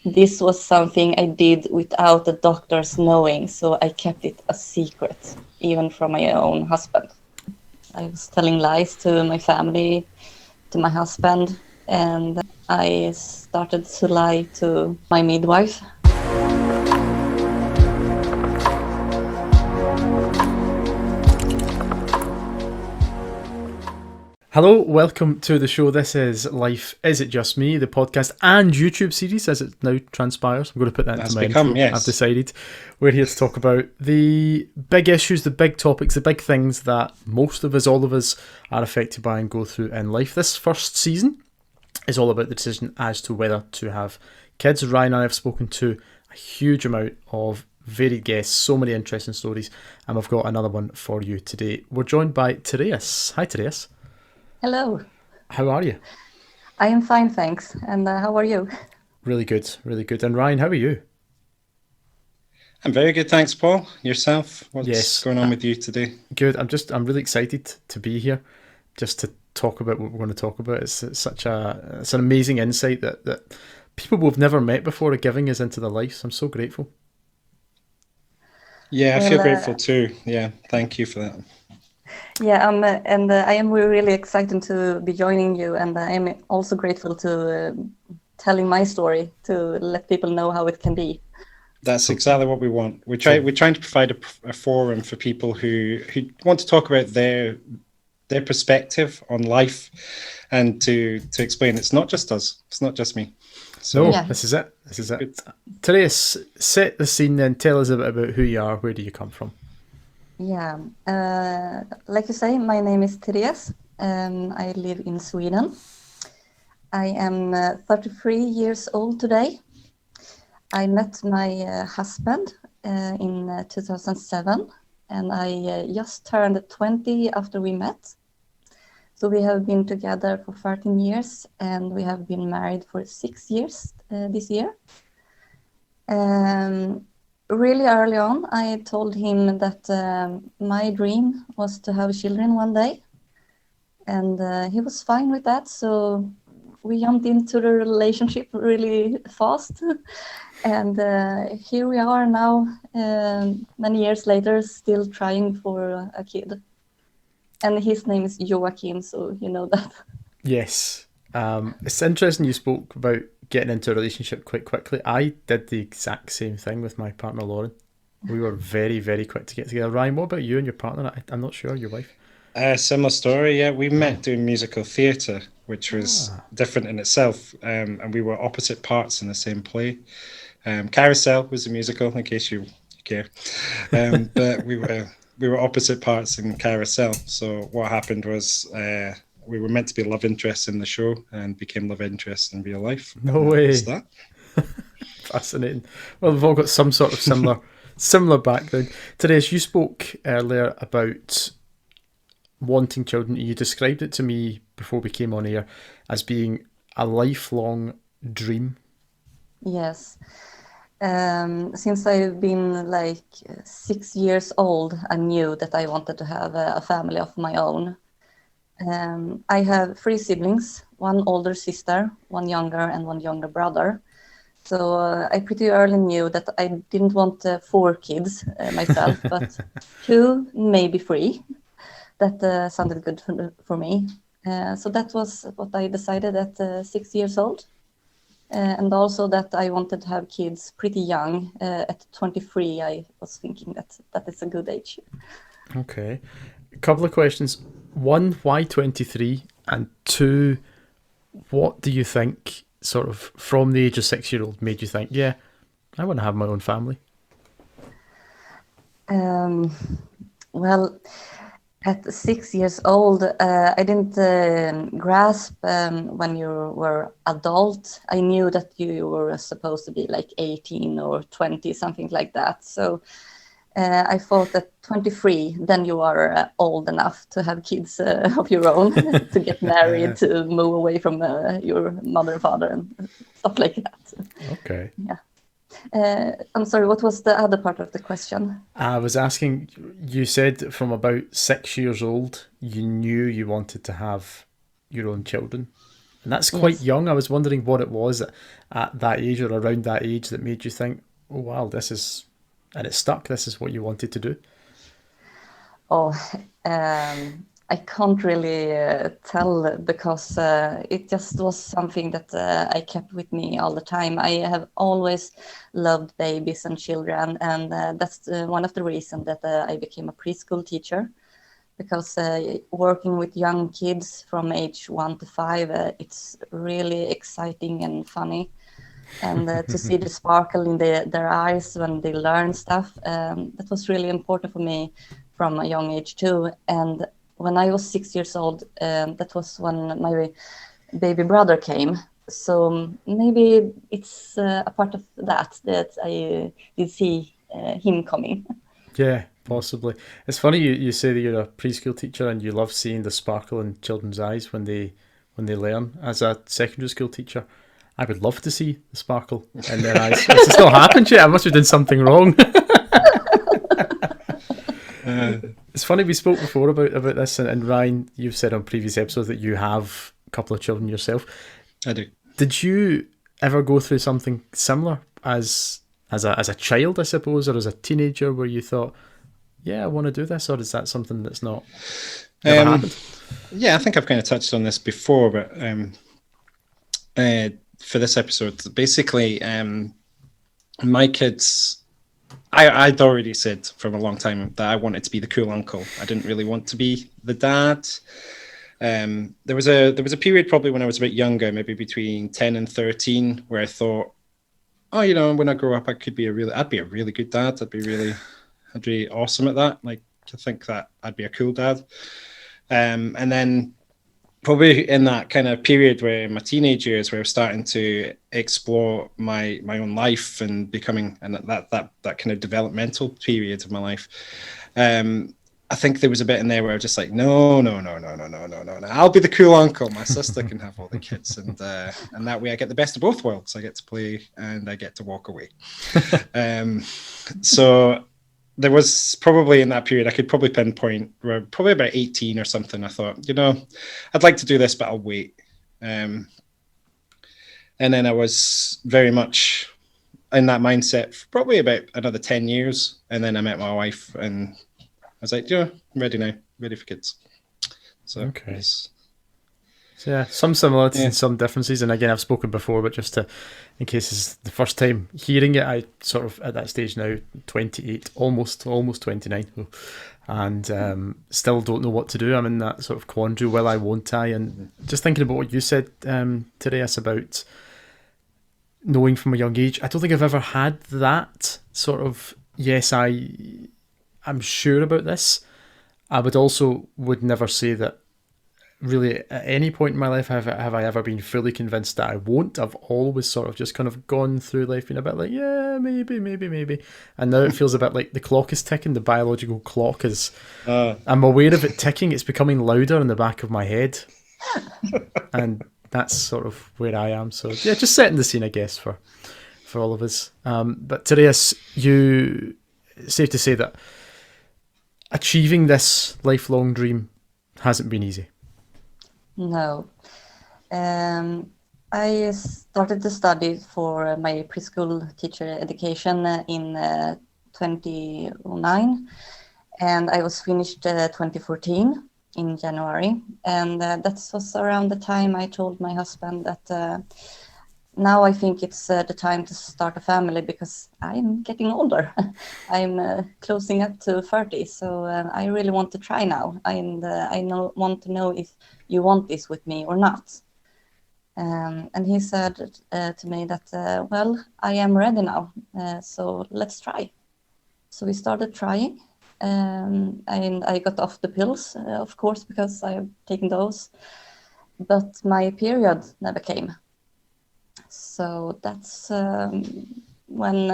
this was something I did without the doctors knowing, so I kept it a secret, even from my own husband. I was telling lies to my family, to my husband, and I started to lie to my midwife. Hello, welcome to the show. This is Life Is It Just Me, the podcast and YouTube series as it now transpires. I'm going to put that into my intro. Yes. I've decided we're here to talk about the big issues, the big topics, the big things that most of us, all of us, are affected by and go through in life. This first season is all about the decision as to whether to have kids. Ryan and I have spoken to a huge amount of varied guests, so many interesting stories, and we've got another one for you today. We're joined by Therese. Hi, Therese. Hello. How are you? I am fine, thanks. And how are you? Really good, really good. And Ryan, how are you? I'm very good, thanks, Paul. Yourself? What's going on with you today? Good. I'm really excited to be here, just to talk about what we're going to talk about. It's an amazing insight that people we've never met before are giving us into their lives. So I'm so grateful. Yeah, I feel grateful too. Yeah, thank you for that. Yeah, and I am really excited to be joining you, and I am also grateful to telling my story to let people know how it can be. That's exactly what we want. We're trying to provide a forum for people who want to talk about their perspective on life, and to explain it's not just us, it's not just me. So yeah. This is it. Therese, set the scene then. Tell us a bit about who you are. Where do you come from? Yeah, like you say, my name is Therese. I live in Sweden. I am 33 years old today. I met my husband in 2007, and I just turned 20 after we met. So we have been together for 13 years, and we have been married for 6 years this year. Really early on, I told him that my dream was to have children one day, and he was fine with that. So we jumped into the relationship really fast, and here we are now, many years later, still trying for a kid. And his name is Joachim, so you know that. Yes. It's interesting you spoke about getting into a relationship quite quickly. I did the exact same thing with my partner, Lauren. We were very, very quick to get together. Ryan, what about you and your partner? I'm not sure, your wife. Similar story, yeah. We met doing musical theatre, which was different in itself, and we were opposite parts in the same play. Carousel was a musical, in case you care. But we were opposite parts in Carousel. So what happened was we were meant to be love interests in the show and became love interests in real life. No way. What's that? Fascinating. Well, we've all got some sort of similar background. Therese, you spoke earlier about wanting children. You described it to me before we came on air as being a lifelong dream. Yes. Since I've been like 6 years old, I knew that I wanted to have a family of my own. I have 3 siblings, 1 older sister, 1 younger, and 1 younger brother. So I pretty early knew that I didn't want 4 kids myself, but 2, maybe 3. That sounded good for me. So that was what I decided at 6 years old. And also that I wanted to have kids pretty young. At 23, I was thinking that is a good age. Okay. A couple of questions. 1, why 23? And 2, what do you think, sort of, from the age of 6-year-old made you think, yeah, I want to have my own family? Well, at 6 years old, I didn't grasp when you were adult. I knew that you were supposed to be like 18 or 20, something like that. So I thought at 23, then you are old enough to have kids of your own, to get married, to move away from your mother and father and stuff like that. Okay. Yeah. I'm sorry, what was the other part of the question? I was asking, you said from about 6 years old, you knew you wanted to have your own children. And that's quite young. I was wondering what it was. at that age or around that age that made you think, oh wow, this is, and it stuck, this is what you wanted to do? Oh, I can't really tell, because it just was something that I kept with me all the time. I have always loved babies and children, and that's one of the reasons that I became a preschool teacher, because working with young kids from age 1 to 5, it's really exciting and funny. And to see the sparkle in their eyes when they learn stuff, that was really important for me from a young age too. And when I was 6 years old, that was when my baby brother came. So maybe it's a part of that I did see him coming. Yeah, possibly. It's funny you say that you're a preschool teacher and you love seeing the sparkle in children's eyes when they learn. As a secondary school teacher, I would love to see the sparkle in their eyes. It's not happened yet. I must have done something wrong. It's funny, we spoke before about this, and Ryan, you've said on previous episodes that you have a couple of children yourself. I do. Did you ever go through something similar as a child, I suppose, or as a teenager, where you thought, yeah, I want to do this, or is that something that's never happened? Yeah, I think I've kind of touched on this before, but for this episode, basically, my kids, I'd already said from a long time that I wanted to be the cool uncle. I didn't really want to be the dad. There was a period probably when I was a bit younger, maybe between 10 and 13, where I thought, oh, you know, when I grow up, I'd be a really good dad. I'd be really awesome at that. Like, to think that I'd be a cool dad. And then probably in that kind of period where in my teenage years, where I was starting to explore my own life and becoming, and that kind of developmental period of my life, I think there was a bit in there where I was just like, no. I'll be the cool uncle. My sister can have all the kids, and that way I get the best of both worlds. I get to play and I get to walk away. So there was probably in that period, I could probably pinpoint, where probably about 18 or something, I thought, you know, I'd like to do this, but I'll wait. And then I was very much in that mindset for probably about another 10 years. And then I met my wife and I was like, yeah, I'm ready now, ready for kids. So, okay. So yeah, some similarities and some differences. And again, I've spoken before, but just in case it's the first time hearing it, I sort of at that stage now, 28, almost 29, and still don't know what to do. I'm in that sort of quandary, will I, won't I? And just thinking about what you said, Therese, about knowing from a young age, I don't think I've ever had that sort of, yes, I'm sure about this. I would never say that really at any point in my life have I ever been fully convinced that I won't. I've always sort of just kind of gone through life being a bit like, yeah, maybe. And now it feels a bit like the clock is ticking, the biological clock is, I'm aware of it ticking, it's becoming louder in the back of my head. And that's sort of where I am. So yeah, just setting the scene, I guess, for all of us. But Therese, it's safe to say that achieving this lifelong dream hasn't been easy. No. I started to study for my preschool teacher education in 2009, and I was finished 2014 in January. And that was around the time I told my husband that now I think it's the time to start a family, because I'm getting older. I'm closing up to 30, so I really want to try now. And I want to know if you want this with me or not. And he said to me that, well, I am ready now, so let's try. So we started trying, and I got off the pills, of course, because I have taken those. But my period never came. So that's when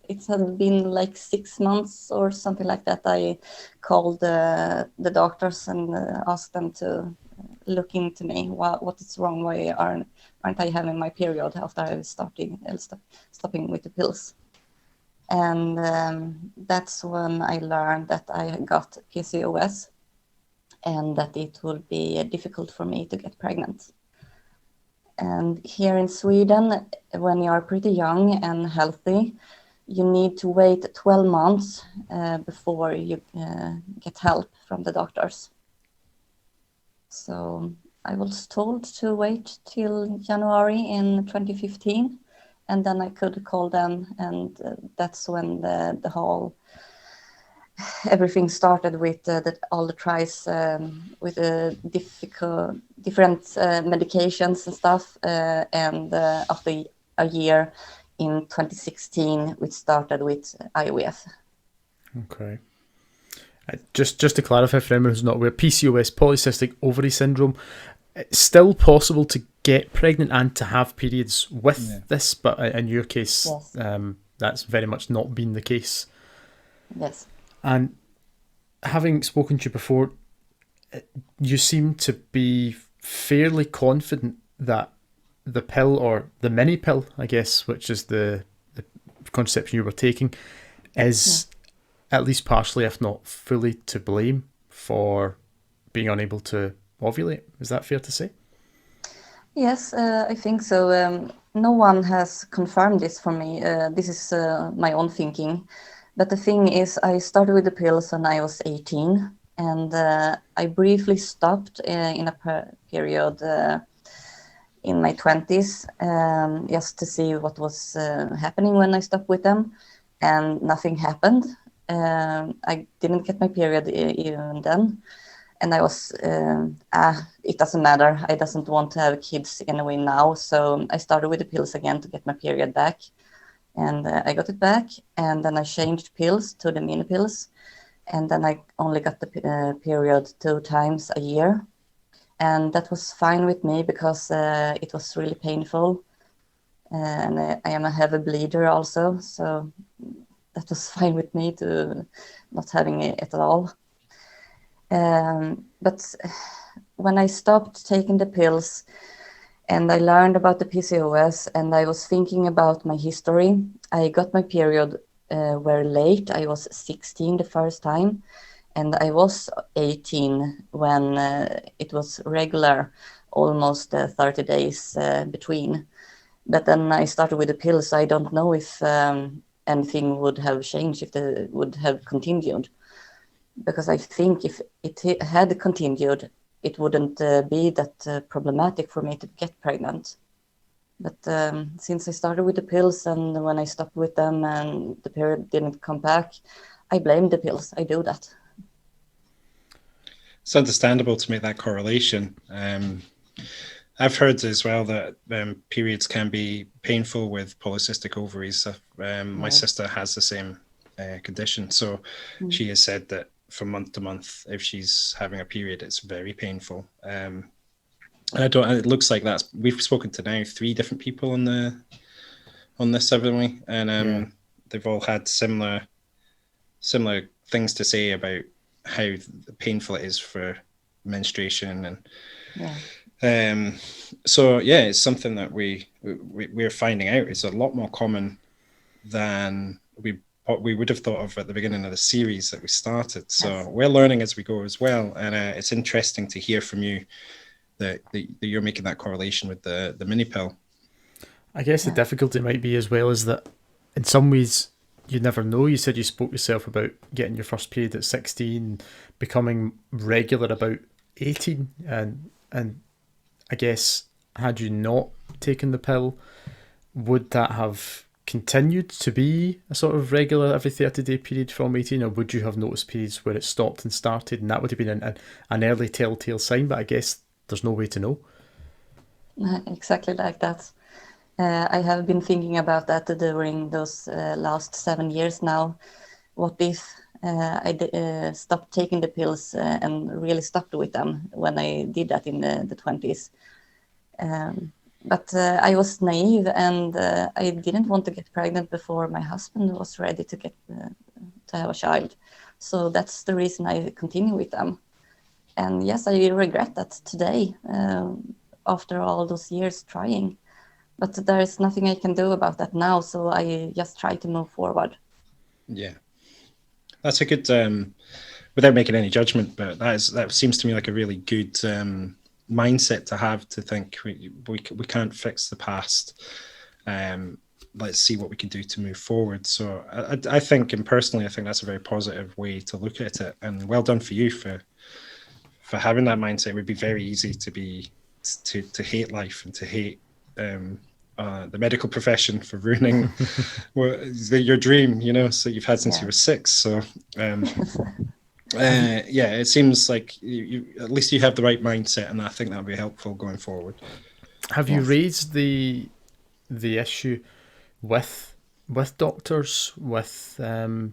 it had been like 6 months or something like that. I called the doctors and asked them to look into me. What is wrong? Why aren't I having my period after I was stopping with the pills? And that's when I learned that I got PCOS and that it would be difficult for me to get pregnant. And here in Sweden, when you are pretty young and healthy, you need to wait 12 months before you get help from the doctors. So I was told to wait till January in 2015, and then I could call them, and that's when the whole everything started with all the tries with different medications and stuff. And after a year in 2016, we started with IVF. Okay. Just to clarify for anyone who's not aware, PCOS, polycystic ovary syndrome, it's still possible to get pregnant and to have periods with this, but in your case, Yes. That's very much not been the case. Yes. And having spoken to you before, you seem to be fairly confident that the pill, or the mini pill, I guess, which is the contraception you were taking, is at least partially, if not fully, to blame for being unable to ovulate. Is that fair to say? Yes, I think so. No one has confirmed this for me. This is my own thinking. But the thing is, I started with the pills when I was 18, and I briefly stopped in a period in my 20s just to see what was happening when I stopped with them, and nothing happened. I didn't get my period even then. And I was, it doesn't matter. I doesn't want to have kids anyway now. So I started with the pills again to get my period back. And I got it back. And then I changed pills to the mini pills. And then I only got the period 2 times a year. And that was fine with me because it was really painful. And I am a heavy bleeder also. So that was fine with me to not having it at all. But when I stopped taking the pills and I learned about the PCOS and I was thinking about my history, I got my period very late. I was 16 the first time, and I was 18 when it was regular, almost 30 days between. But then I started with the pills. I don't know if anything would have changed, if they would have continued. Because I think if it had continued, it wouldn't be that problematic for me to get pregnant. But since I started with the pills and when I stopped with them and the period didn't come back, I blame the pills. I do that. It's understandable to make that correlation. I've heard as well that periods can be painful with polycystic ovaries. My sister has the same condition. So she has said that from month to month, if she's having a period, it's very painful. And it looks like we've spoken to now 3 different people on this, haven't we? And they've all had similar things to say about how painful it is for menstruation. And so it's something that we're finding out. It's a lot more common than we would have thought of at the beginning of the series that we started. So we're learning as we go as well. And it's interesting to hear from you that you're making that correlation with the mini pill. I guess the difficulty might be as well is that in some ways you never know. You said you spoke yourself about getting your first period at 16, becoming regular about 18. And I guess had you not taken the pill, would that have continued to be a sort of regular every 30-day period from 18, or would you have noticed periods where it stopped and started, and that would have been an early telltale sign? But I guess there's no way to know. Exactly like that. I have been thinking about that during those last 7 years now. What if I stopped taking the pills and really stopped with them when I did that in the 20s? But I was naive, and I didn't want to get pregnant before my husband was ready to have a child. So that's the reason I continue with them. And yes, I regret that today, after all those years trying. But there is nothing I can do about that now, so I just try to move forward. Yeah, that's a good, without making any judgment, but that seems to me like a really good mindset to have, to think we can't fix the past. Let's see what we can do to move forward. So I think, and personally, I think that's a very positive way to look at it. And well done for you for having that mindset. It would be very easy to hate life and to hate the medical profession for ruining your dream, so you've had since you were 6. So it seems like you at least you have the right mindset, and I think that'll be helpful going forward. Have you raised the issue with doctors, with a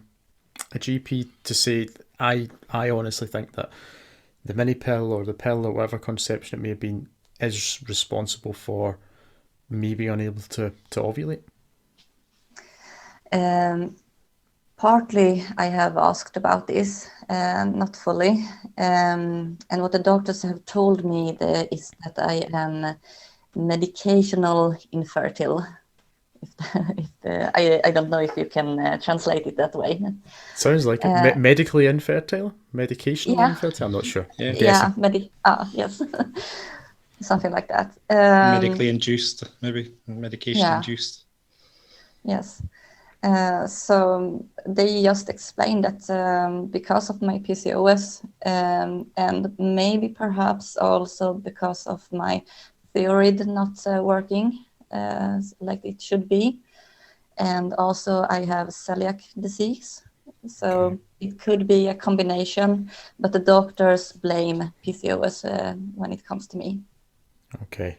GP, to say, I honestly think that the mini pill or the pill or whatever contraception it may have been is responsible for me being unable to ovulate? Partly I have asked about this, not fully. And what the doctors have told me is that I am medicational infertile. I don't know if you can translate it that way. Sounds like it. Medically infertile? Medicationally infertile? I'm not sure. Yes. Something like that. Medically induced, maybe. Medication induced. Yes. So they just explained that because of my PCOS and maybe perhaps also because of my thyroid not working like it should be. And also I have celiac disease. So it could be a combination, but the doctors blame PCOS when it comes to me. Okay.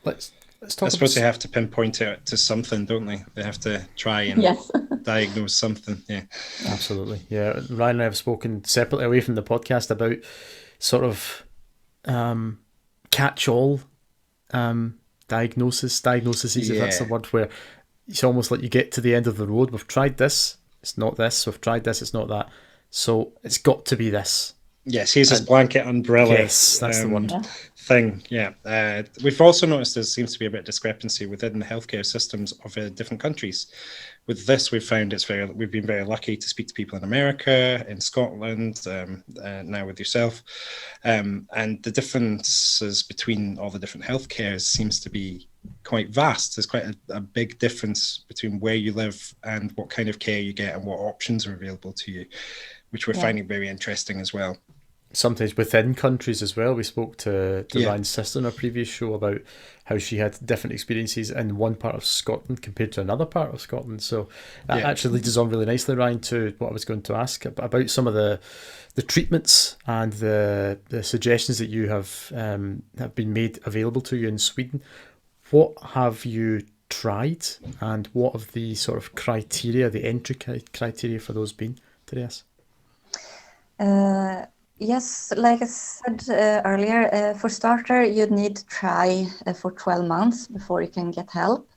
Let's talk. I suppose they have to pinpoint it to something, don't they? They have to try and diagnose something. Yeah, absolutely. Yeah, Ryan and I have spoken separately away from the podcast about sort of catch-all diagnoses, if that's the word, where it's almost like you get to the end of the road. We've tried this, it's not this. We've tried this, it's not that. So it's got to be this. Yes, here's this blanket umbrella. Yes, that's the one. Thing. Yeah. We've also noticed there seems to be a bit of discrepancy within the healthcare systems of different countries. With this, we've found we've been very lucky to speak to people in America, in Scotland, now with yourself. And the differences between all the different healthcares seems to be quite vast. There's quite a big difference between where you live and what kind of care you get and what options are available to you, which we're finding very interesting as well. Sometimes within countries as well. We spoke to Ryan's sister in our previous show about how she had different experiences in one part of Scotland compared to another part of Scotland. So that actually leads us on really nicely, Ryan, to what I was going to ask about some of the treatments and the suggestions that you have been made available to you in Sweden. What have you tried, and what have the sort of criteria, the entry criteria for those been, Therese? Yes, like I said earlier, for starter, you need to try for 12 months before you can get help.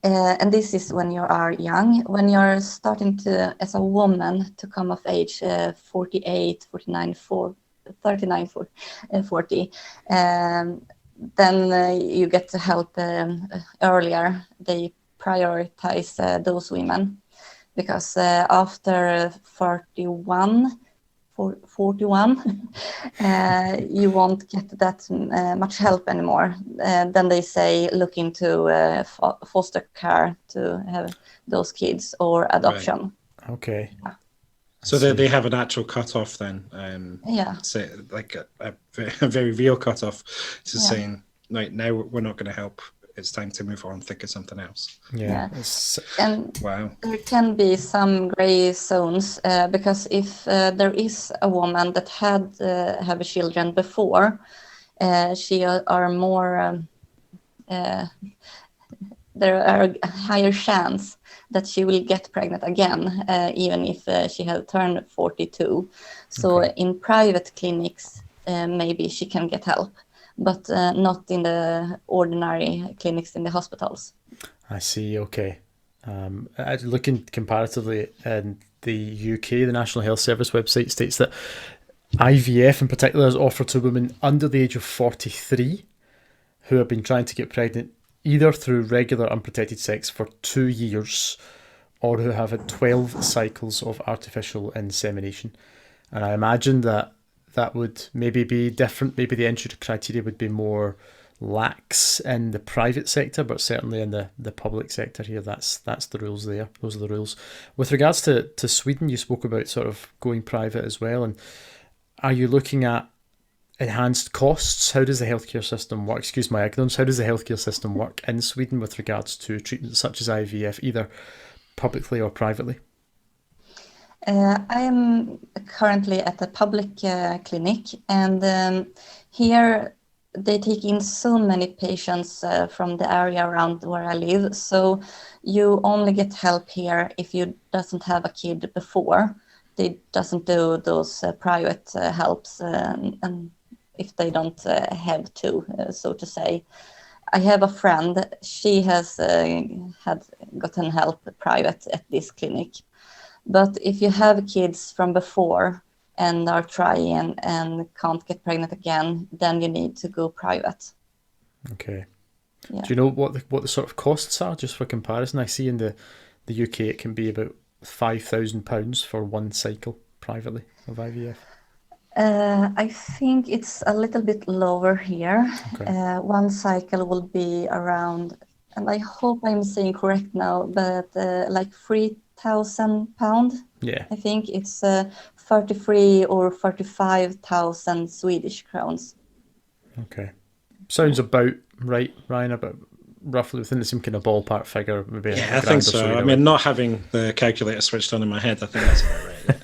And this is when you are young. When you're starting to, as a woman, to come of age, 48, 49, 39, 40, then you get to help earlier. They prioritize those women because after 41, you won't get that much help anymore. Then they say look into foster care to have those kids or adoption. Right. Okay. Yeah. So they have an actual cutoff then. Say like a very real cutoff to saying, right, now we're not going to help. It's time to move on, think of something else. Yeah. And there can be some gray zones because if there is a woman that had have children before, she are more there are a higher chance that she will get pregnant again, even if she has turned 42. So in private clinics, maybe she can get help, but not in the ordinary clinics in the hospitals. I see, okay. Looking comparatively in the UK, the National Health Service website states that IVF in particular is offered to women under the age of 43 who have been trying to get pregnant either through regular unprotected sex for 2 years or who have had 12 cycles of artificial insemination. And I imagine that that would maybe be different. Maybe the entry criteria would be more lax in the private sector, but certainly in the public sector here, that's the rules there. Those are the rules. With regards to Sweden, you spoke about sort of going private as well. And are you looking at enhanced costs? How does the healthcare system work? Excuse my ignorance. How does the healthcare system work in Sweden with regards to treatments such as IVF, either publicly or privately? I am currently at a public clinic, and here they take in so many patients from the area around where I live. So you only get help here if you doesn't have a kid before. They doesn't do those private helps, and if they don't have to, so to say. I have a friend. She has had gotten help private at this clinic. But if you have kids from before and are trying and can't get pregnant again, then you need to go private. Okay. Yeah. Do you know what the sort of costs are, just for comparison? I see in the UK it can be about £5,000 for one cycle privately of IVF. I think it's a little bit lower here. Okay. One cycle will be around, and I hope I'm saying correct now, but like £3,000. Yeah. I think it's 33 or 45,000 Swedish crowns. Okay. Sounds about right, Ryan, about roughly within the same kind of ballpark figure. Maybe Yeah, I think so. I mean, not having the calculator switched on in my head, I think that's about right. Yeah.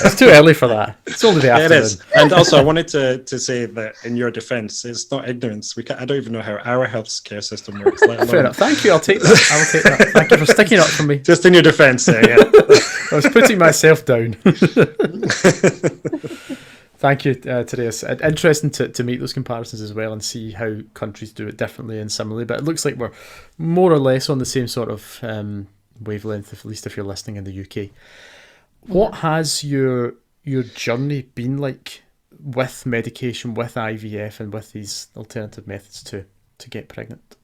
It's too early for that. It's only the afternoon. It is. And also, I wanted to say that in your defense, it's not ignorance. I don't even know how our healthcare system works. Fair enough. Thank you. I'll take that. Thank you for sticking up for me. Just in your defense there, yeah. I was putting myself down. Thank you, Therese. Interesting to make those comparisons as well and see how countries do it differently and similarly. But it looks like we're more or less on the same sort of wavelength, at least if you're listening in the UK. What has your journey been like with medication, with IVF, and with these alternative methods to get pregnant?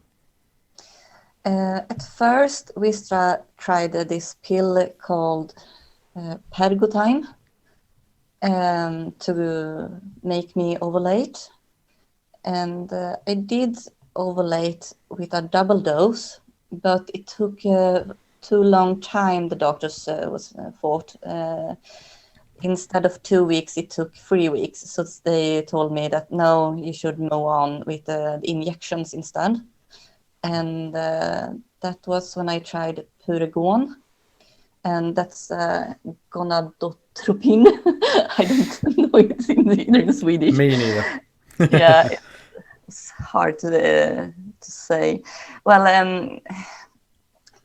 At first, we tried this pill called Pergotime to make me ovulate. And I did ovulate with a double dose, but it took too long time, the doctors thought. Instead of 2 weeks, it took 3 weeks. So they told me that, no, you should move on with the injections instead. And that was when I tried Puregon. And that's gonadotropin. I don't know it in Swedish. Me neither. Yeah, it's hard to say. Well,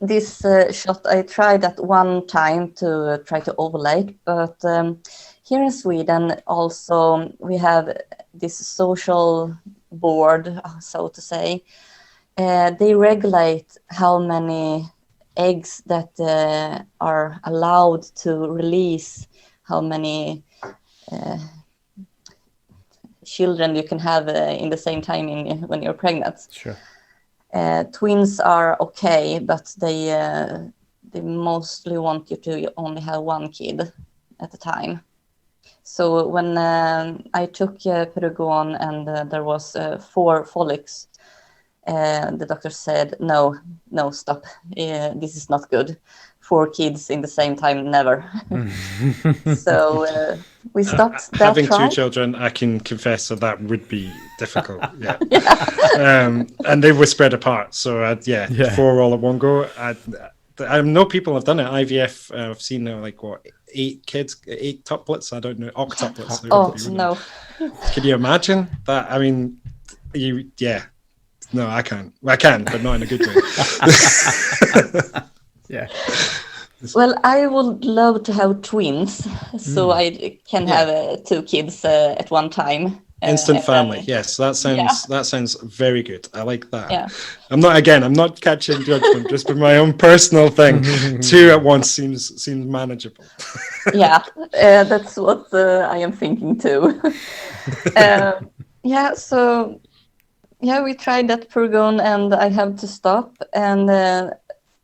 this shot I tried at one time to try to ovulate, but here in Sweden also we have this social board, so to say. They regulate how many eggs that are allowed to release, how many children you can have in the same time when you're pregnant. Sure. Twins are okay, but they mostly want you to only have one kid at a time. So when I took Puregon and there was 4 follicles, the doctor said, no, stop. This is not good. 4 kids in the same time, never. So we stopped that having try. 2 children, I can confess that would be difficult. Yeah. And they were spread apart. So 4 all at one go. I know people have done it. IVF, I've seen 8 kids, 8 tuplets. I don't know, octuplets. Oh, no. Can you imagine that? I mean, no, I can't. I can, but not in a good way. Yeah. Well, I would love to have twins, so I can have 2 kids at one time. Instant family, yes, that sounds very good. I like that. Yeah. I'm not catching judgment, just for my own personal thing. 2 at once seems manageable. Yeah, that's what I am thinking too. So we tried that Puregon, and I have to stop. And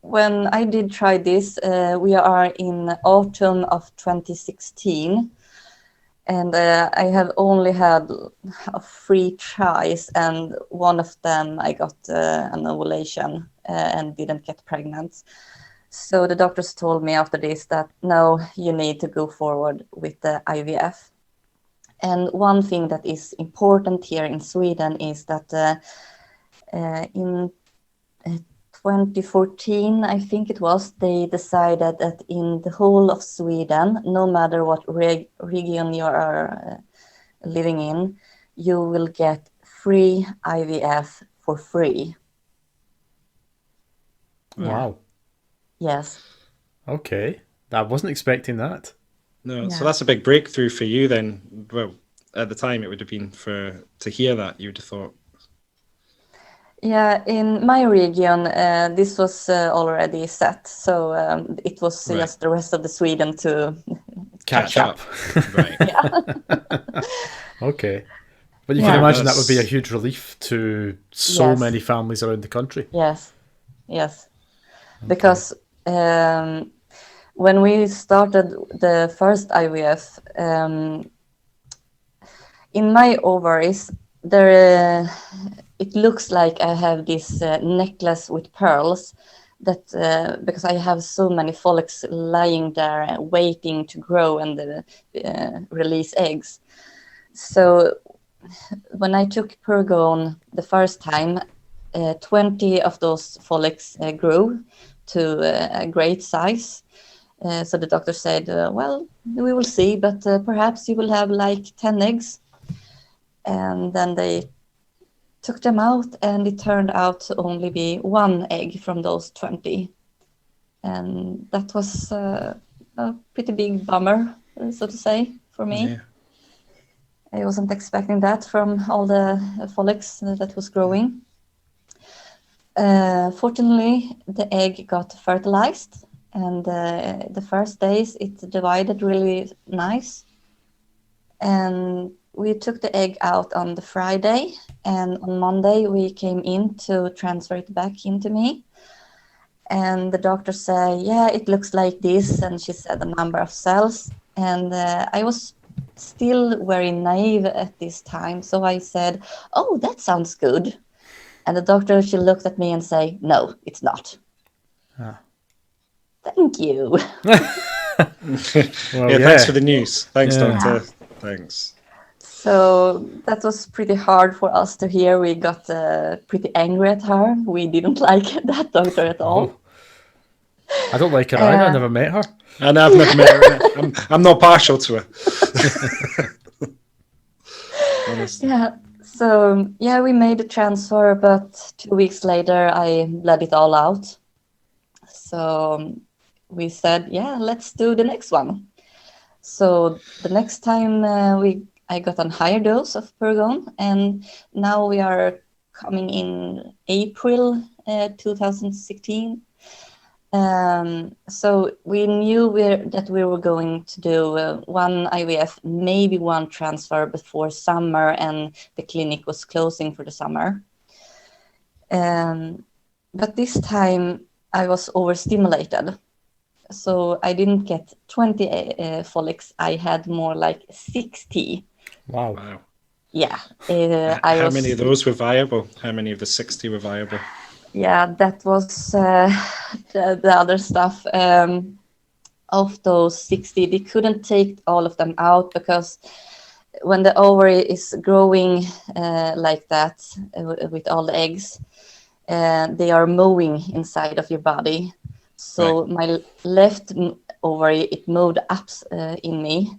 when I did try this, we are in autumn of 2016. And I have only had 3 tries, and one of them I got an ovulation and didn't get pregnant. So the doctors told me after this that no, you need to go forward with the IVF. And one thing that is important here in Sweden is that in 2014, I think it was, they decided that in the whole of Sweden, no matter what region you are living in, you will get free IVF for free. Wow. Yes. Okay. I wasn't expecting that. No, so Yeah. that's a big breakthrough for you then. Well, at the time, it would have been to hear that, you would have thought. Yeah, in my region, this was already set, so it was Right. just the rest of the Sweden to Catch up. Right. Okay. But you Yeah. can imagine that would be a That's- huge relief to so Yes. many families around the country. Yes, because when we started the first IVF, in my ovaries, there it looks like I have this necklace with pearls that because I have so many follicles lying there waiting to grow and release eggs. So when I took Pergone the first time, 20 of those follicles grew to a great size. So the doctor said, well, we will see, but perhaps you will have like 10 eggs. And then they took them out, and it turned out to only be 1 egg from those 20. And that was a pretty big bummer, so to say, for me. Yeah. I wasn't expecting that from all the follicles that was growing. Fortunately, the egg got fertilized, and the first days it divided really nice. And we took the egg out on the Friday, and on Monday we came in to transfer it back into me. And the doctor said, yeah, it looks like this, and she said the number of cells. And I was still very naive at this time, so I said, oh, that sounds good. And the doctor, she looked at me and said, no, it's not. Thank you. Well, Thanks for the news. Thanks, Yeah. doctor. Thanks. So that was pretty hard for us to hear. We got pretty angry at her. We didn't like that doctor at all. I don't like her either. I never met her. And I've never met her. I'm not partial to her. Honestly. Yeah. So yeah, we made the transfer, but 2 weeks later I bled it all out. So we said, yeah, let's do the next one. So the next time I got a higher dose of Pergone, and now we are coming in April 2016. So we knew that we were going to do 1 IVF, maybe 1 transfer before summer, and the clinic was closing for the summer. But this time I was overstimulated. So I didn't get 20 follicles. I had more like 60. Wow. Yeah. How many of those were viable? How many of the 60 were viable? Yeah, that was the other stuff. Of those 60, they couldn't take all of them out because when the ovary is growing like that with all the eggs, they are moving inside of your body. So my left ovary, it moved up in me,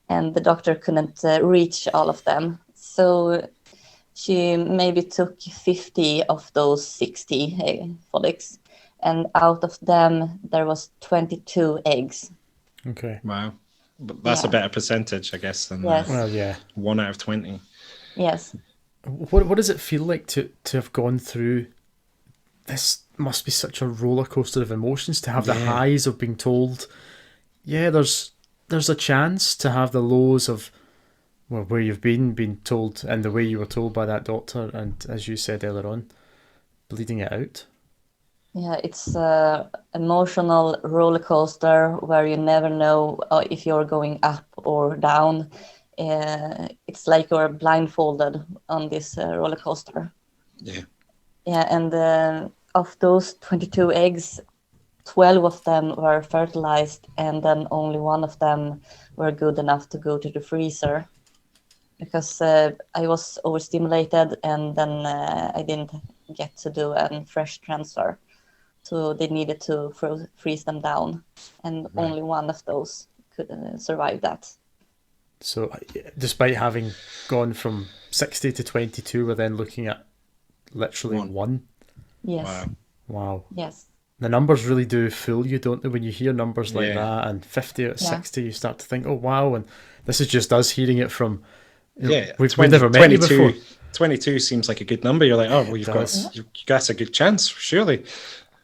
and the doctor couldn't reach all of them. So she maybe took 50 of those 60 follicles, and out of them there was 22 eggs. Okay. Wow. But that's a better percentage, I guess, than Yes. Well, yeah. 1 out of 20. Yes. What does it feel like to have gone through this? Must be such a roller coaster of emotions to have the highs of being told, yeah, there's a chance, to have the lows of, well, where you've been told and the way you were told by that doctor, and as you said earlier on, bleeding it out. Yeah, it's an emotional roller coaster where you never know if you're going up or down. it's like you're blindfolded on this roller coaster. Yeah. Yeah, and of those 22 eggs, 12 of them were fertilized, and then only one of them were good enough to go to the freezer, because I was overstimulated, and then I didn't get to do a fresh transfer. So they needed to freeze them down, and only one of those could survive that. So, despite having gone from 60 to 22, we're then looking at literally one. Yes. Wow. Yes. The numbers really do fool you, don't they? When you hear numbers like that, and 50 out of 60, you start to think, oh, wow. And this is just us hearing it from, we've never met you before. 22 seems like a good number. You're like, oh, well, you got a good chance, surely.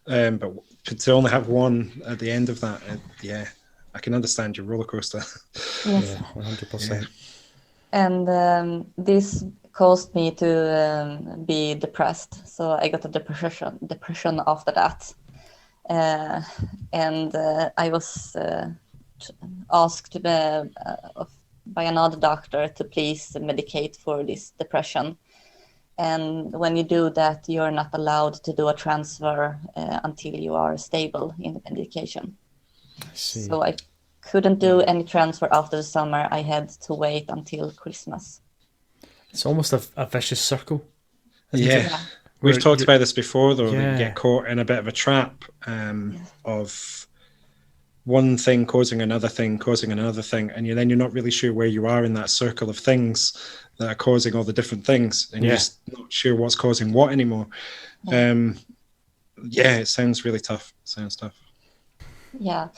But to only have one at the end of that, I can understand your roller coaster. Yes. 100%. And this caused me to be depressed. So I got a depression after that. And I was asked by another doctor to please medicate for this depression. And when you do that, you're not allowed to do a transfer until you are stable in the medication. I see. So I couldn't do any transfer after the summer. I had to wait until Christmas. It's almost a vicious circle. Yeah. We've talked about this before, though, that you get caught in a bit of a trap of one thing causing another thing, and then you're not really sure where you are in that circle of things that are causing all the different things, and you're just not sure what's causing what anymore. It sounds really tough. Yeah.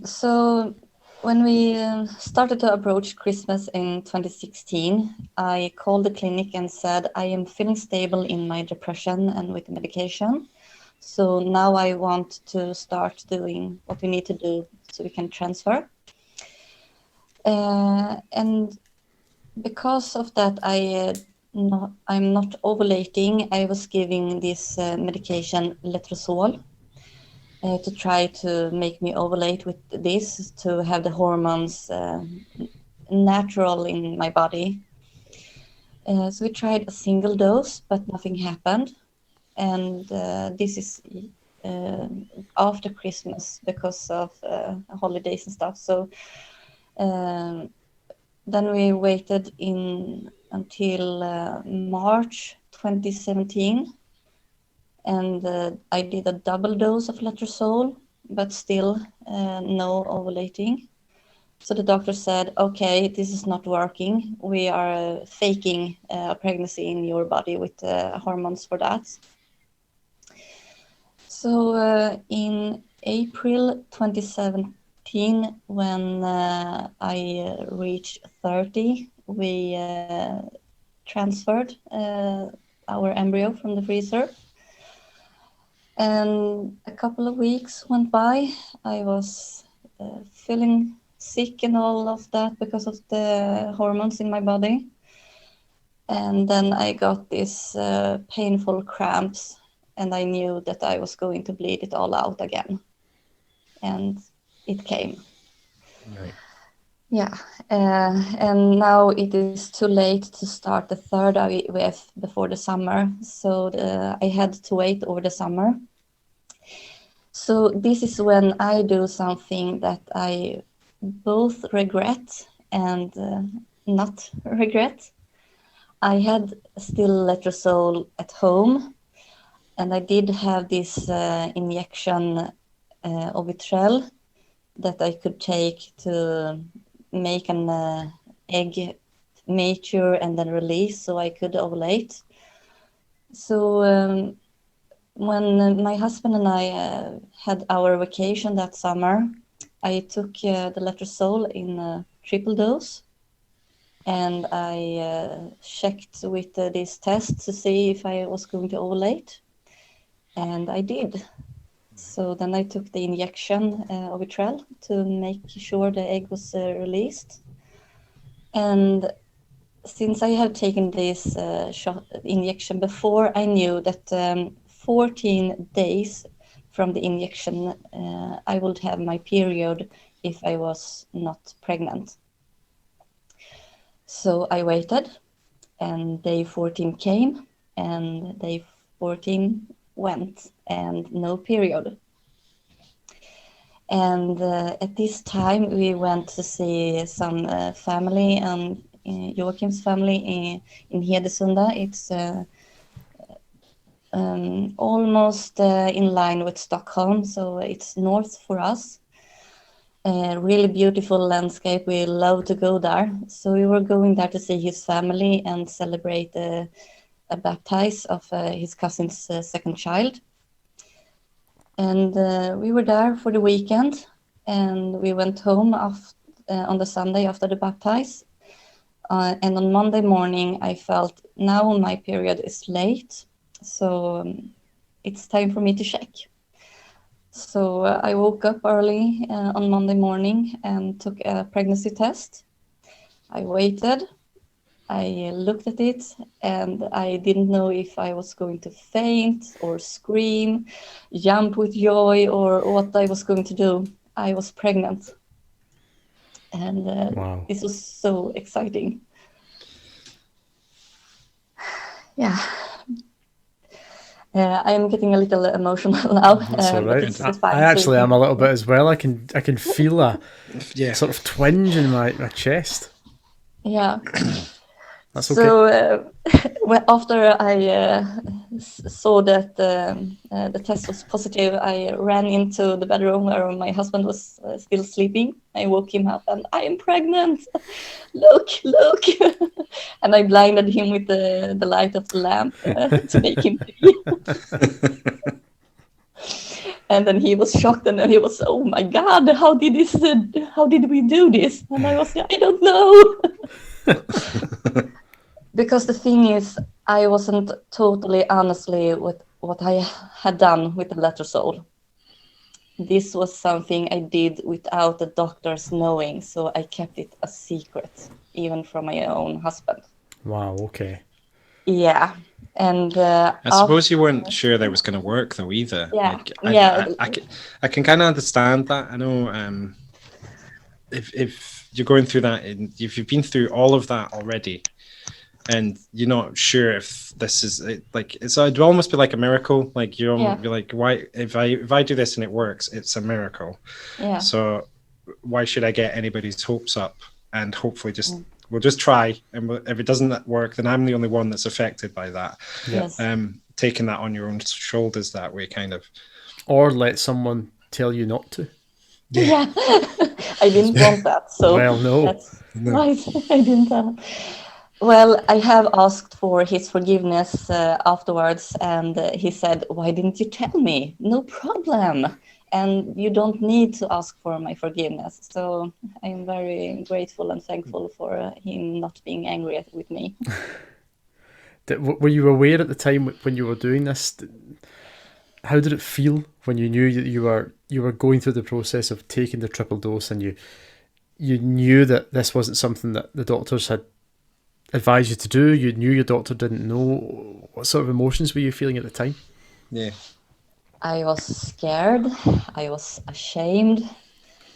So when we started to approach Christmas in 2016, I called the clinic and said, I am feeling stable in my depression and with the medication. So now I want to start doing what we need to do so we can transfer. And because of that, I'm not ovulating. I was giving this medication Letrozole to try to make me ovulate with this, to have the hormones natural in my body. So we tried a single dose, but nothing happened. And this is after Christmas because of holidays and stuff. So then we waited until March 2017. And I did a double dose of Letrozole, but still no ovulating. So the doctor said, okay, this is not working. We are faking a pregnancy in your body with hormones for that. So in April 2017, when I reached 30, we transferred our embryo from the freezer. And a couple of weeks went by. I was feeling sick and all of that because of the hormones in my body. And then I got these painful cramps, and I knew that I was going to bleed it all out again. And it came. Right. Yeah. And now it is too late to start the third IVF before the summer. So I had to wait over the summer. So this is when I do something that I both regret and not regret. I had still Letrozole at home, and I did have this injection Ovitrel that I could take to make an egg mature and then release so I could ovulate. So when my husband and I had our vacation that summer, I took the Letrozole in a triple dose, and I checked with this test to see if I was going to ovulate, and I did. So then I took the injection Ovitrel to make sure the egg was released. And since I had taken this injection before, I knew that 14 days from the injection, I would have my period if I was not pregnant. So I waited, and day 14 came, and day 14 went, and no period. And at this time, we went to see some family, Joachim's family in Hedesunda. It's almost in line with Stockholm, so it's north for us. Really beautiful landscape. We love to go there. So we were going there to see his family and celebrate a baptize of his cousin's second child. And we were there for the weekend, and we went home on the Sunday after the baptize. And on Monday morning, I felt now my period is late, so it's time for me to check. So I woke up early on Monday morning and took a pregnancy test. I waited. I looked at it, and I didn't know if I was going to faint or scream, jump with joy, or what I was going to do. I was pregnant. And Wow. this was so exciting. Yeah. I'm getting a little emotional now. That's all but right. it's fine. I actually am a little bit as well. I can feel a Yeah. sort of twinge in my chest. Yeah. That's okay. So after I saw that the test was positive, I ran into the bedroom where my husband was still sleeping. I woke him up, and I am pregnant. Look. And I blinded him with the light of the lamp to make him see. And then he was shocked, and then he was, oh my God, how did we do this? And I was, I don't know. Because the thing is, I wasn't totally honestly with what I had done with the Letrozole. This was something I did without the doctors knowing, so I kept it a secret, even from my own husband. Wow, okay. Yeah. And I suppose you weren't sure that it was going to work, though, either. Yeah. I can kind of understand that. I know if you're going through that, and if you've been through all of that already, and you're not sure if this is like, it'd almost be like a miracle. Like you're like, why if I do this and it works, it's a miracle. Yeah. So why should I get anybody's hopes up? And hopefully we'll just try, and if it doesn't work, then I'm the only one that's affected by that. Yes. Taking that on your own shoulders that way, kind of. Or let someone tell you not to. Yeah. I didn't want that. So well, no. That's right. I didn't. Well, I have asked for his forgiveness afterwards, and he said, why didn't you tell me? No problem. And you don't need to ask for my forgiveness. So I am very grateful and thankful for him not being angry with me. Were you aware at the time when you were doing this? How did it feel when you knew that you were going through the process of taking the triple dose, and you knew that this wasn't something that the doctors had advised you to do? You knew your doctor didn't know. What sort of emotions were you feeling at the time? Yeah. I was scared. I was ashamed.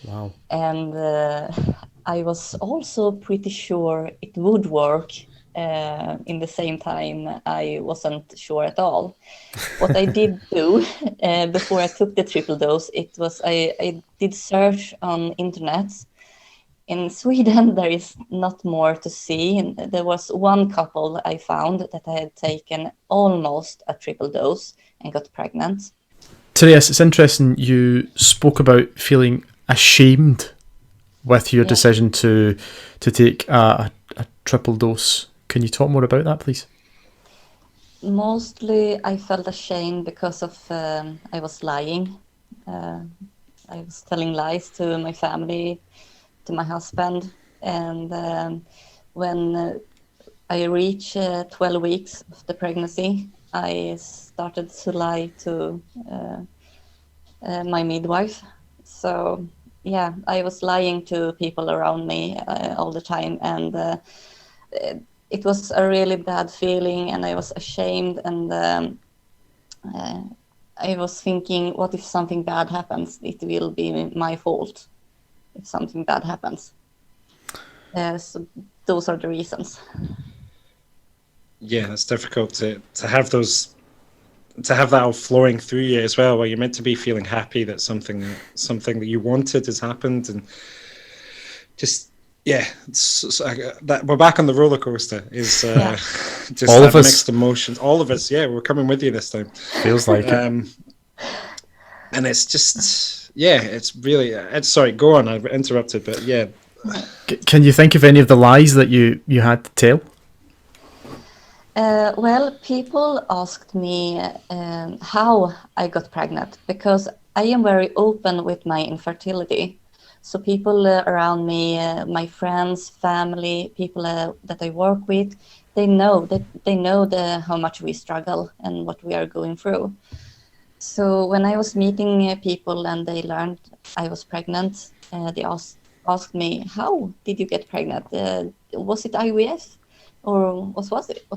Wow. And I was also pretty sure it would work. In the same time, I wasn't sure at all. What I did do before I took the triple dose, it was I did search on internet. In Sweden, there is not more to see. There was one couple I found that I had taken almost a triple dose and got pregnant. Therese, it's interesting you spoke about feeling ashamed with your decision to take a triple dose. Can you talk more about that, please? Mostly I felt ashamed because of I was lying. I was telling lies to my family, to my husband. And when I reached 12 weeks of the pregnancy, I started to lie to my midwife. So yeah, I was lying to people around me all the time, and it was a really bad feeling, and I was ashamed, and I was thinking, what if something bad happens? It will be my fault if something bad happens. So those are the reasons. Yeah, it's difficult to have those, to have that all flowing through you as well, where you're meant to be feeling happy that something that you wanted has happened, and just that we're back on the roller coaster is just all that of us. mixed emotions. All of us, yeah, we're coming with you this time. Feels like it. And it's just, yeah, it's really. Sorry, go on. I interrupted, but yeah. Can you think of any of the lies that you had to tell? Well, people asked me how I got pregnant, because I am very open with my infertility. So people around me, my friends, family, people that I work with, they know how much we struggle and what we are going through. So when I was meeting people and they learned I was pregnant, they asked me, how did you get pregnant? Was it IVF? Or what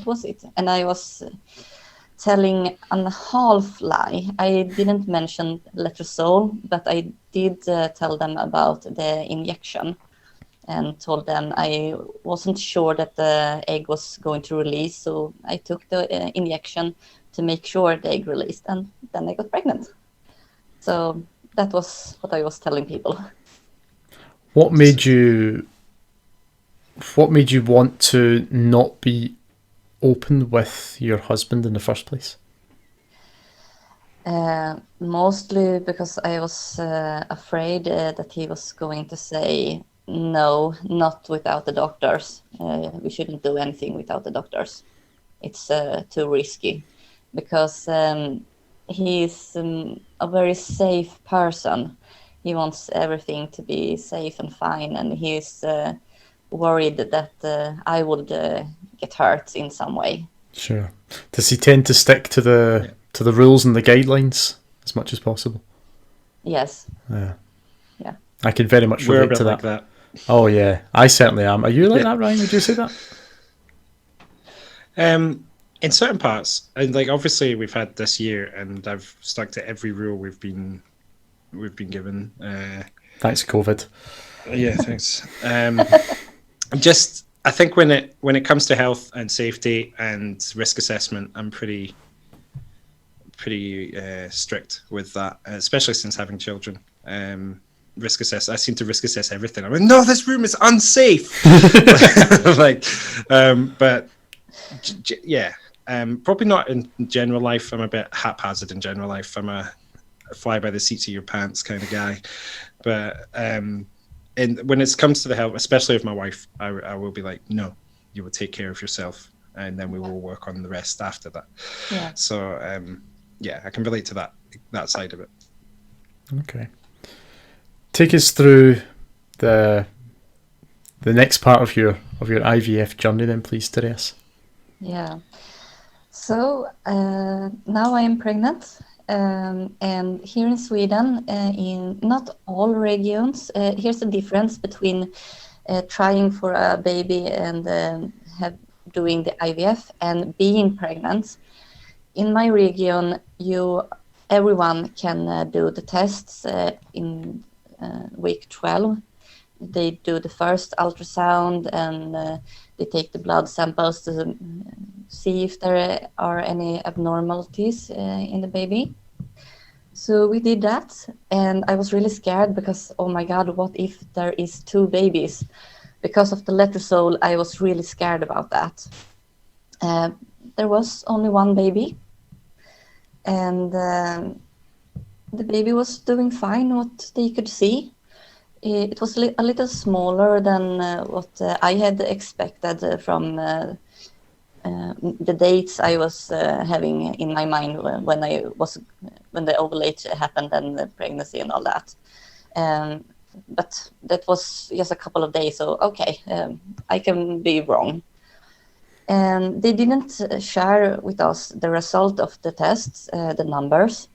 was it? And I was telling a half lie. I didn't mention Letrozole, but I did tell them about the injection and told them I wasn't sure that the egg was going to release. So I took the injection to make sure the egg released, and then I got pregnant. So that was what I was telling people. What made you want to not be open with your husband in the first place? Mostly because I was afraid that he was going to say, no, not without the doctors. We shouldn't do anything without the doctors. It's too risky, because he's a very safe person. He wants everything to be safe and fine, and he's worried that I would get hurt in some way. Sure. Does he tend to stick to the rules and the guidelines as much as possible? Yes. Yeah. Yeah. I can very much relate We're a bit to like that. that. Oh yeah, I certainly am. Are you like that, Ryan? Would you say that? In certain parts, and like obviously we've had this year, and I've stuck to every rule we've been given. Thanks, COVID. Yeah, thanks. Just I think when it comes to health and safety and risk assessment, I'm pretty strict with that, especially since having children. Risk assess. I seem to risk assess everything. I'm like, no, this room is unsafe. But yeah. Probably not in general life. I'm a bit haphazard in general life. I'm a fly by the seats of your pants kind of guy. But and when it comes to the health, especially with my wife, I will be like, no, you will take care of yourself, and then we will work on the rest after that. Yeah. So yeah, I can relate to that side of it. Okay. Take us through the next part of your IVF journey, then, please, Therese. Yeah. So now I am pregnant, and here in Sweden, in not all regions, here's the difference between trying for a baby and doing the IVF and being pregnant. In my region, everyone can do the tests in week 12. They do the first ultrasound, and they take the blood samples to see if there are any abnormalities in the baby. So we did that, and I was really scared because, oh my God, what if there is 2 babies? Because of the Letrozole, I was really scared about that. There was only 1 baby, and the baby was doing fine, what they could see. It was a little smaller than what I had expected from the dates I was having in my mind when the ovulate happened and the pregnancy and all that. But that was just a couple of days, so okay, I can be wrong. And they didn't share with us the result of the tests, the numbers.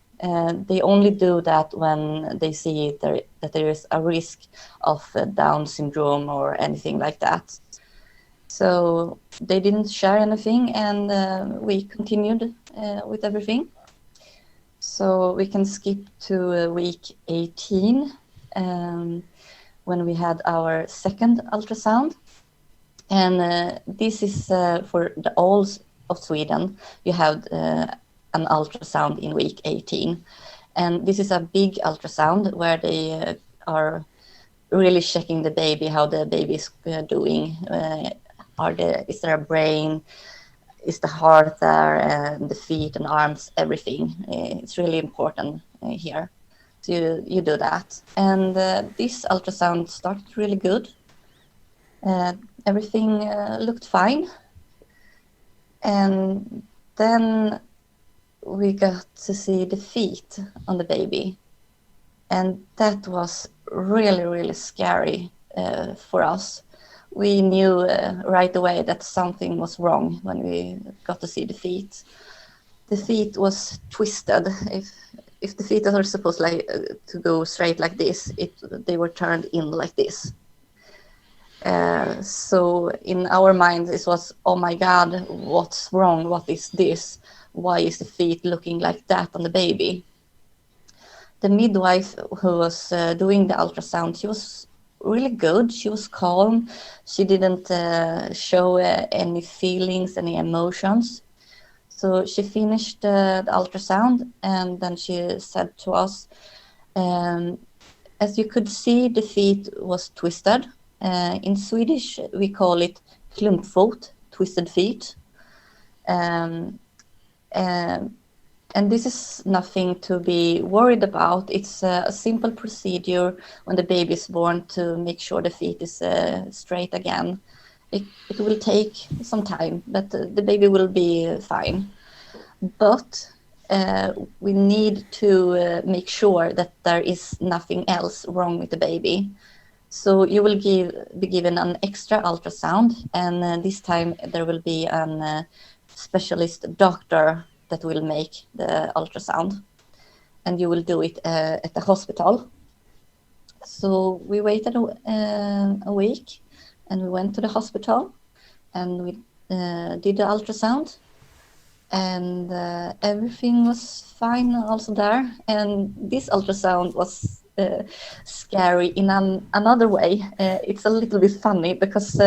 They only do that when they see that there is a risk of Down syndrome or anything like that. So they didn't share anything, and we continued with everything. So we can skip to week 18, when we had our second ultrasound. And this is for the all of Sweden. You have an ultrasound in week 18. And this is a big ultrasound where they are really checking the baby, how the baby is doing. Is there a brain? Is the heart there? The feet and arms, everything. It's really important here. So you do that. And this ultrasound started really good. Everything looked fine. And then we got to see the feet on the baby. And that was really, really scary for us. We knew right away that something was wrong when we got to see the feet. The feet was twisted. If the feet are supposed to go straight like this, they were turned in like this. So in our minds, it was, oh my God, what's wrong? What is this? Why is the feet looking like that on the baby? The midwife who was doing the ultrasound, she was really good. She was calm. She didn't show any feelings, any emotions. So she finished the ultrasound, and then she said to us, as you could see, the feet was twisted. In Swedish, we call it klumpfot, twisted feet. And this is nothing to be worried about. It's a simple procedure when the baby is born to make sure the feet is straight again. It will take some time, but the baby will be fine. But we need to make sure that there is nothing else wrong with the baby. So you will be given an extra ultrasound, and this time there will be a specialist doctor that will make the ultrasound, and you will do it at the hospital. So we waited a week, and we went to the hospital, and we did the ultrasound, and everything was fine also there. And this ultrasound was scary in another way. It's a little bit funny because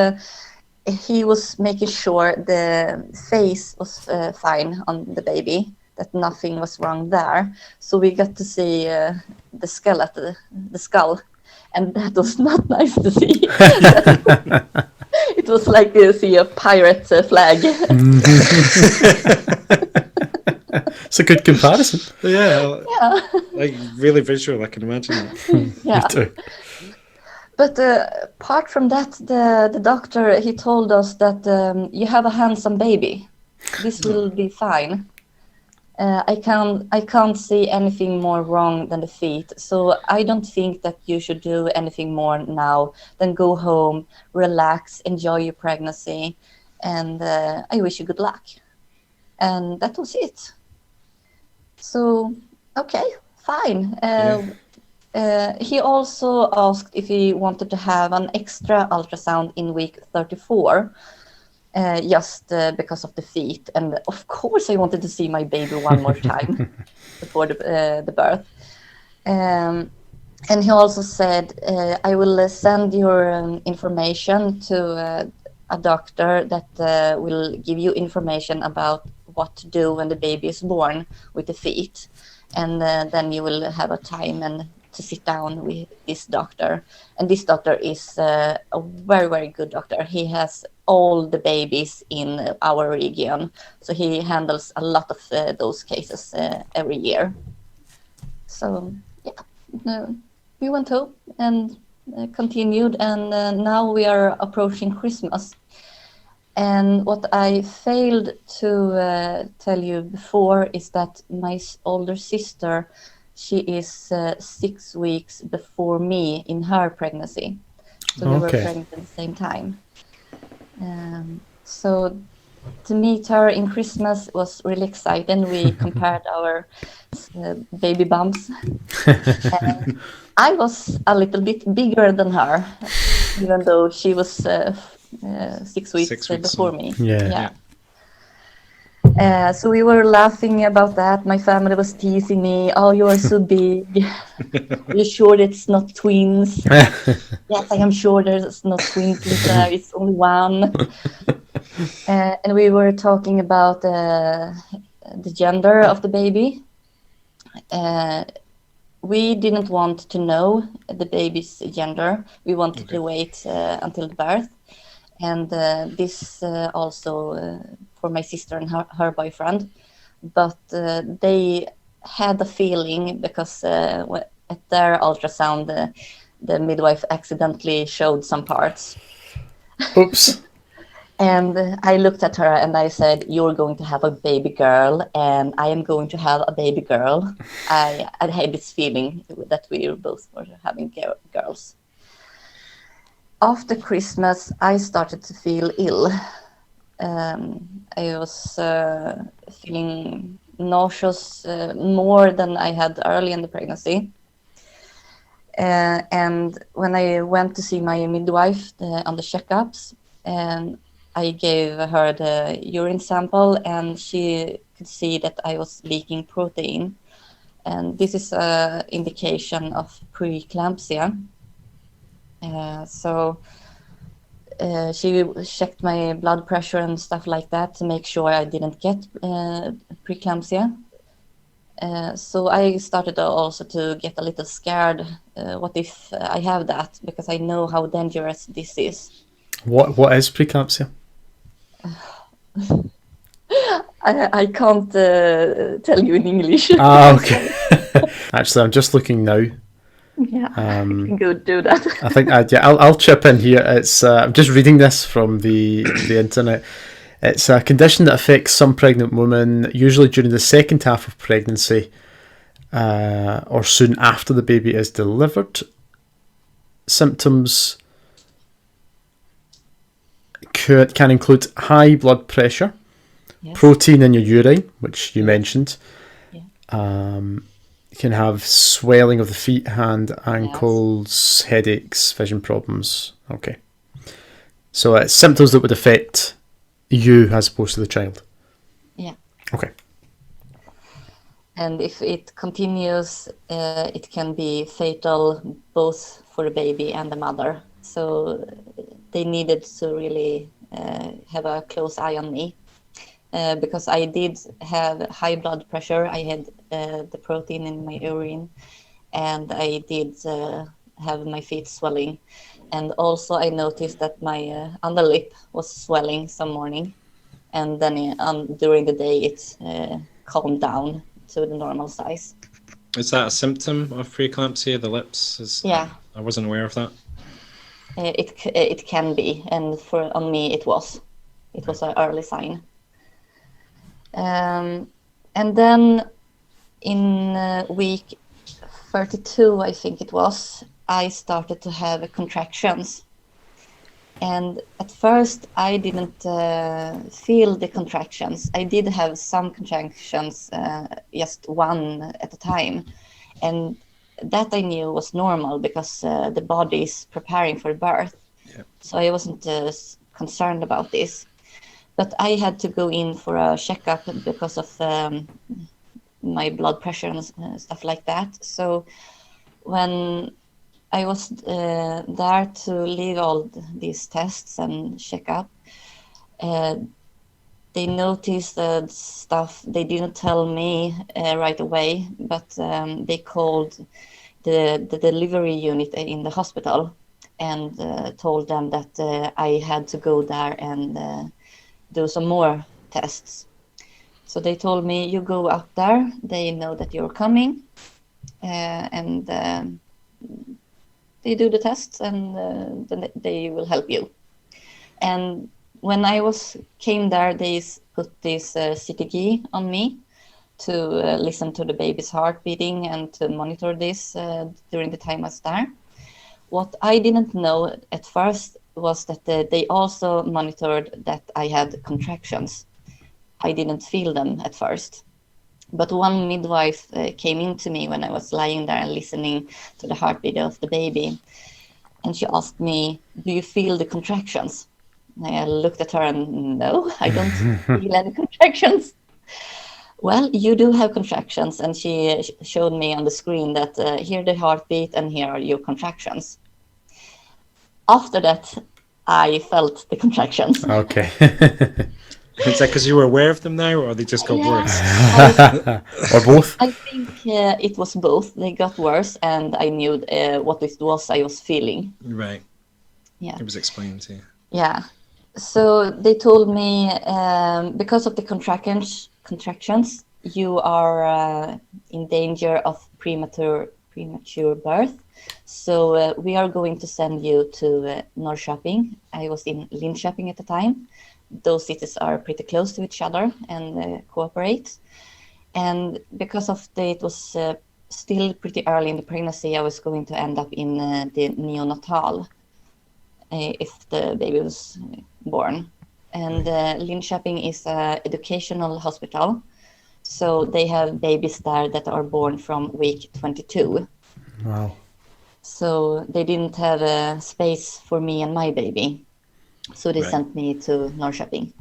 he was making sure the face was fine on the baby, that nothing was wrong there. So we got to see the skeleton, the skull, and that was not nice to see. It was like you see a pirate flag. It's a good comparison. Yeah. Like really visual, I can imagine it. Yeah. Me too. But apart from that, the doctor, he told us that you have a handsome baby. This will be fine. I can't see anything more wrong than the feet. So I don't think that you should do anything more now than go home, relax, enjoy your pregnancy, and I wish you good luck. And that was it. So, okay, fine. He also asked if he wanted to have an extra ultrasound in week 34, just because of the feet. And of course, I wanted to see my baby one more time before the birth. And he also said, I will send your information to a doctor that will give you information about what to do when the baby is born with the feet. And then you will have a time and to sit down with this doctor. And this doctor is a very, very good doctor. He has all the babies in our region. So he handles a lot of those cases every year. So, yeah, we went home and continued. And now we are approaching Christmas. And what I failed to tell you before is that my older sister, she is 6 weeks before me in her pregnancy. So we were pregnant at the same time. So to meet her in Christmas was really exciting. We compared our baby bumps. I was a little bit bigger than her, even though she was 6 weeks before me. Yeah. So we were laughing about that. My family was teasing me. Oh, you are so big. Are you sure it's not twins? Yes, I am sure there's not twins in there. It's only one. And we were talking about the gender of the baby. We didn't want to know the baby's gender. We wanted to wait until the birth. And this also for my sister and her boyfriend. But they had a feeling because at their ultrasound, the midwife accidentally showed some parts. Oops. And I looked at her and I said, "You're going to have a baby girl, and I am going to have a baby girl." I had this feeling that we both were having girls. After Christmas, I started to feel ill. I was feeling nauseous more than I had early in the pregnancy. And when I went to see my midwife on the checkups, I gave her the urine sample, and she could see that I was leaking protein. And this is an indication of pre-eclampsia. So she checked my blood pressure and stuff like that to make sure I didn't get preeclampsia. So I started also to get a little scared. What if I have that? Because I know how dangerous this is. What is preeclampsia? I can't tell you in English. Okay. Actually, I'm just looking now. Yeah, you can go do that. I think I'll chip in here. It's I'm just reading this from the internet. It's a condition that affects some pregnant women, usually during the second half of pregnancy, or soon after the baby is delivered. Symptoms can include high blood pressure, yes, protein in your urine, which you mentioned. Yeah. You can have swelling of the feet, hand, ankles, yes, headaches, vision problems. Okay. So it's symptoms that would affect you as opposed to the child. Yeah. Okay. And if it continues, it can be fatal both for the baby and the mother. So they needed to really have a close eye on me. Because I did have high blood pressure. I had the protein in my urine, and I did have my feet swelling. And also I noticed that my underlip was swelling some morning, and then during the day it calmed down to the normal size. Is that a symptom of preeclampsia, the lips? Yeah. I wasn't aware of that. It can be, and on me it was an early sign. And then in week 32, I think it was, I started to have contractions. And at first, I didn't feel the contractions. I did have some contractions, just one at a time. And that I knew was normal because the body is preparing for birth. Yeah. So I wasn't concerned about this. But I had to go in for a checkup because of my blood pressure and stuff like that. So when I was there to leave all these tests and check up, they noticed stuff. They didn't tell me right away, but they called the delivery unit in the hospital and told them that I had to go there and do some more tests. So they told me, you go out there, they know that you're coming, and they do the tests, and then they will help you. And when I came there, they put this CTG on me to listen to the baby's heart beating and to monitor this during the time I was there. What I didn't know at first was that they also monitored that I had contractions. I didn't feel them at first. But one midwife came into me when I was lying there and listening to the heartbeat of the baby. And she asked me, do you feel the contractions? And I looked at her and no, I don't feel any contractions. well, you do have contractions. And she showed me on the screen that here the heartbeat and here are your contractions. After that, I felt the contractions. Okay. Is that because you were aware of them now, or they just got worse? Or both? I think it was both. They got worse, and I knew what it was I was feeling. Right. Yeah. It was explained to you. Yeah. So they told me because of the contractions, you are in danger of premature birth. So we are going to send you to Norrköping. I was in Linköping at the time. Those cities are pretty close to each other and cooperate. And because of it was still pretty early in the pregnancy, I was going to end up in the neonatal if the baby was born. And Linköping is an educational hospital. So they have babies there that are born from week 22. Wow. So they didn't have a space for me and my baby. So they sent me to Norrköping.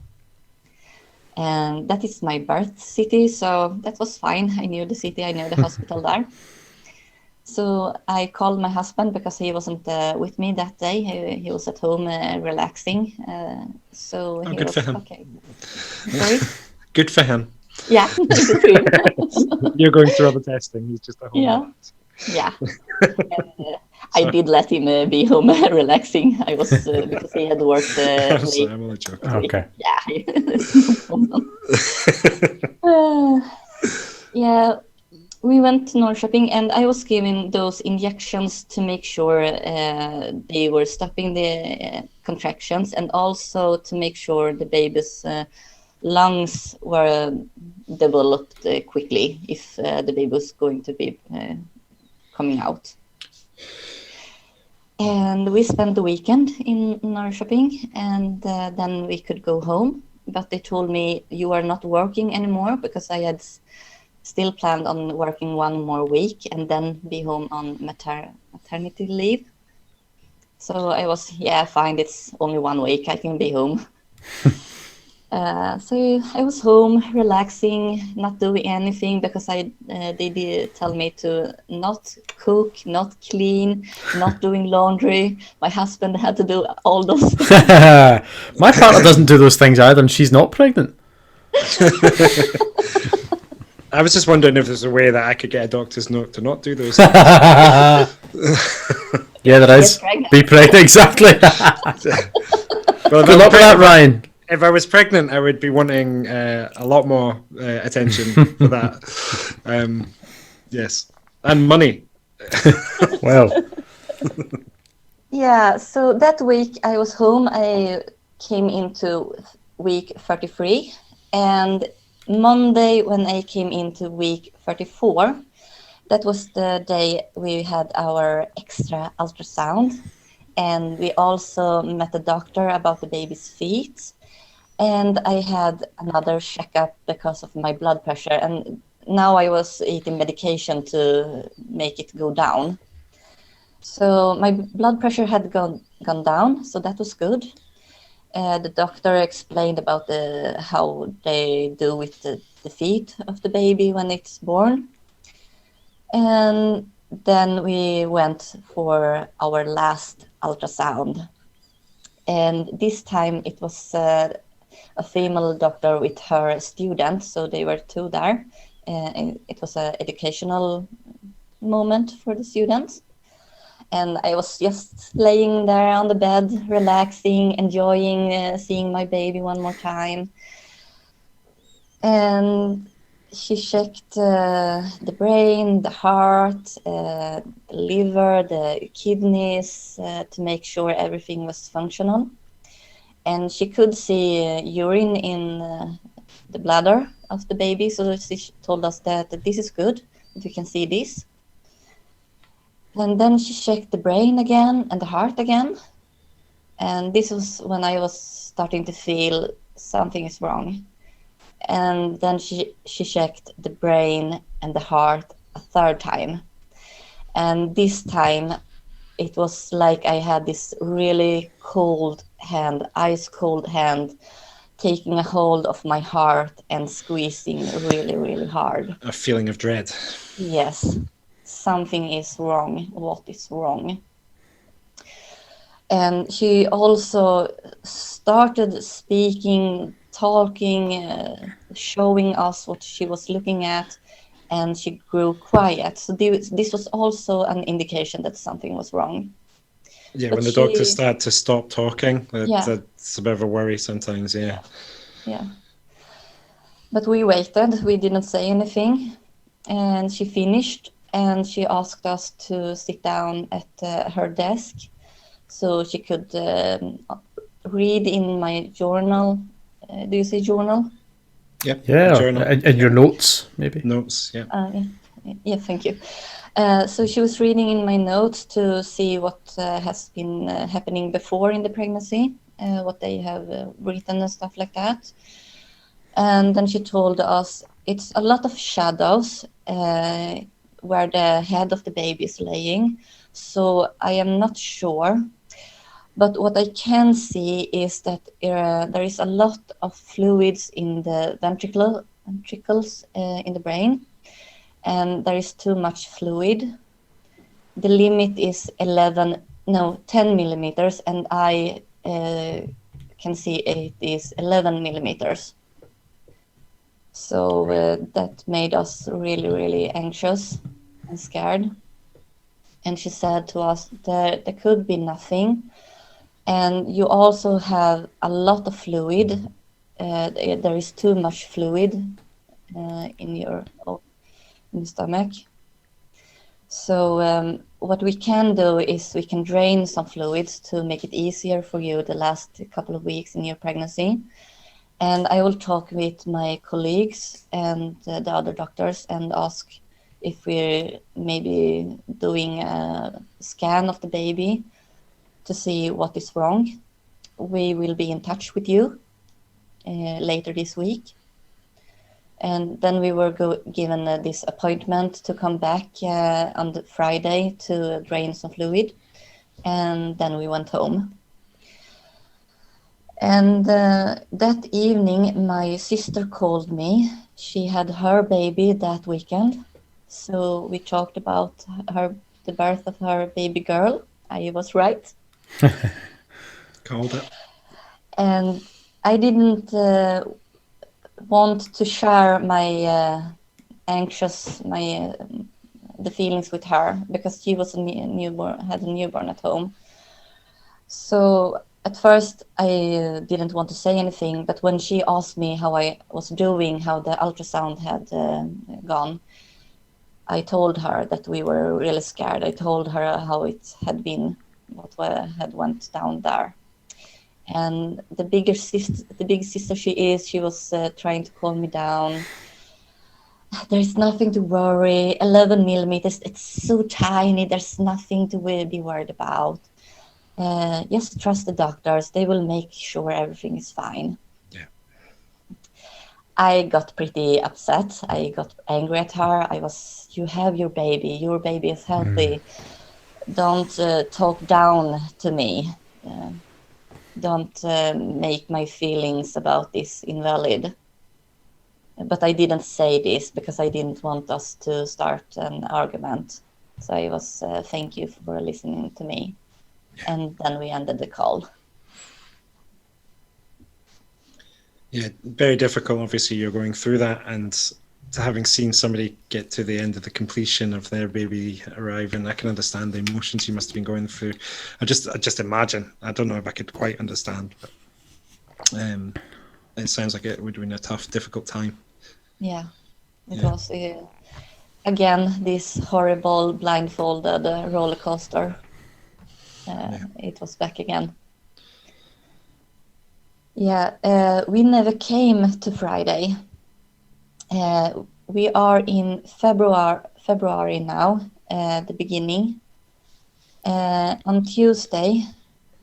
And that is my birth city, so that was fine. I knew the city, I knew the hospital there. So I called my husband because he wasn't with me that day. He was at home relaxing. So he good was for him. okay. Sorry? Good for him. Yeah, good for him. You're going through all the testing. He's just at home. Yeah. Yeah. And, I did let him be home relaxing. I was because he had worked I'm late. I'm only joking. Okay. Yeah, no problem. Yeah, we went to Norrköping, and I was given those injections to make sure they were stopping the contractions, and also to make sure the baby's lungs were developed quickly if the baby was going to be coming out. And we spent the weekend in Norrköping, and then we could go home. But they told me, you are not working anymore, because I had still planned on working 1 more week and then be home on maternity leave. So I was, fine, it's only 1 week, I can be home. So I was home, relaxing, not doing anything, because they did tell me to not cook, not clean, not doing laundry. My husband had to do all those things. My partner doesn't do those things either, and she's not pregnant. I was just wondering if there's a way that I could get a doctor's note to not do those things. Yeah, there is. Be pregnant, exactly. Well, Good luck with that, Ryan. If I was pregnant, I would be wanting a lot more attention for that. Yes, and money. Well. Yeah, so that week I was home. I came into week 33, and Monday when I came into week 34, that was the day we had our extra ultrasound, and we also met the doctor about the baby's feet. And I had another checkup because of my blood pressure. And now I was eating medication to make it go down. So my blood pressure had gone down, so that was good. The doctor explained about how they do with the feet of the baby when it's born. And then we went for our last ultrasound. And this time it was a female doctor with her student, so they were 2 there. And it was an educational moment for the students. And I was just laying there on the bed, relaxing, enjoying seeing my baby 1 more time. And she checked the brain, the heart, the liver, the kidneys to make sure everything was functional. And she could see urine in the bladder of the baby, so she told us that this is good, that we can see this. And then she checked the brain again and the heart again. And this was when I was starting to feel something is wrong. And then she checked the brain and the heart a 3rd time. And this time it was like I had this really cold hand, ice cold hand, taking a hold of my heart and squeezing really, really hard. A feeling of dread. Yes, something is wrong. What is wrong? And she also started speaking, talking, showing us what she was looking at, and she grew quiet. So this was also an indication that something was wrong. Yeah, But when the she, doctors start to stop talking, Yeah. that's a bit of a worry sometimes. Yeah. Yeah. But we waited. We didn't say anything, and she finished, and she asked us to sit down at her desk so she could read in my journal. Do you say journal? Yep. Yeah, Journal. and your notes, maybe. Notes. Yeah. Yeah, thank you. So she was reading in my notes to see what has been happening before in the pregnancy, what they have written and stuff like that. And then she told us it's a lot of shadows where the head of the baby is laying. So I am not sure. But what I can see is that there is a lot of fluids in the ventricles in the brain, and there is too much fluid. The limit is 10 millimeters, and I can see it is 11 millimeters. So that made us really, really anxious and scared. And she said to us there could be nothing. And you also have a lot of fluid. There is too much fluid in your stomach. So what we can do is we can drain some fluids to make it easier for you the last couple of weeks in your pregnancy. And I will talk with my colleagues and the other doctors and ask if we're maybe doing a scan of the baby to see what is wrong. We will be in touch with you later this week. And then we were given this appointment to come back on the Friday to drain some fluid. And then we went home. And that evening, my sister called me. She had her baby that weekend. So we talked about the birth of her baby girl. I was right. Called it. And I didn't want to share my the feelings with her because she was had a newborn at home. So at first I didn't want to say anything, but when she asked me how I was doing, how the ultrasound had gone, I told her that we were really scared. I told her how it had been, what had went down there. And the big sister she was trying to calm me down. There's nothing to worry. 11 millimeters, it's so tiny. There's nothing to be worried about. Just trust the doctors. They will make sure everything is fine. Yeah. I got pretty upset. I got angry at her. You have your baby. Your baby is healthy. Don't talk down to me. Don't make my feelings about this invalid. But I didn't say this because I didn't want us to start an argument. So I was, thank you for listening to me. And then we ended the call. Yeah, very difficult. Obviously, you're going through that, and to having seen somebody get to the end of the completion of their baby arriving, I can understand the emotions you must have been going through. I just imagine. I don't know if I could quite understand, but it sounds like it would have been a tough, difficult time. Yeah, it was. Again, this horrible blindfolded roller coaster. It was back again. Yeah, we never came to Friday. We are in February now, the beginning. On Tuesday,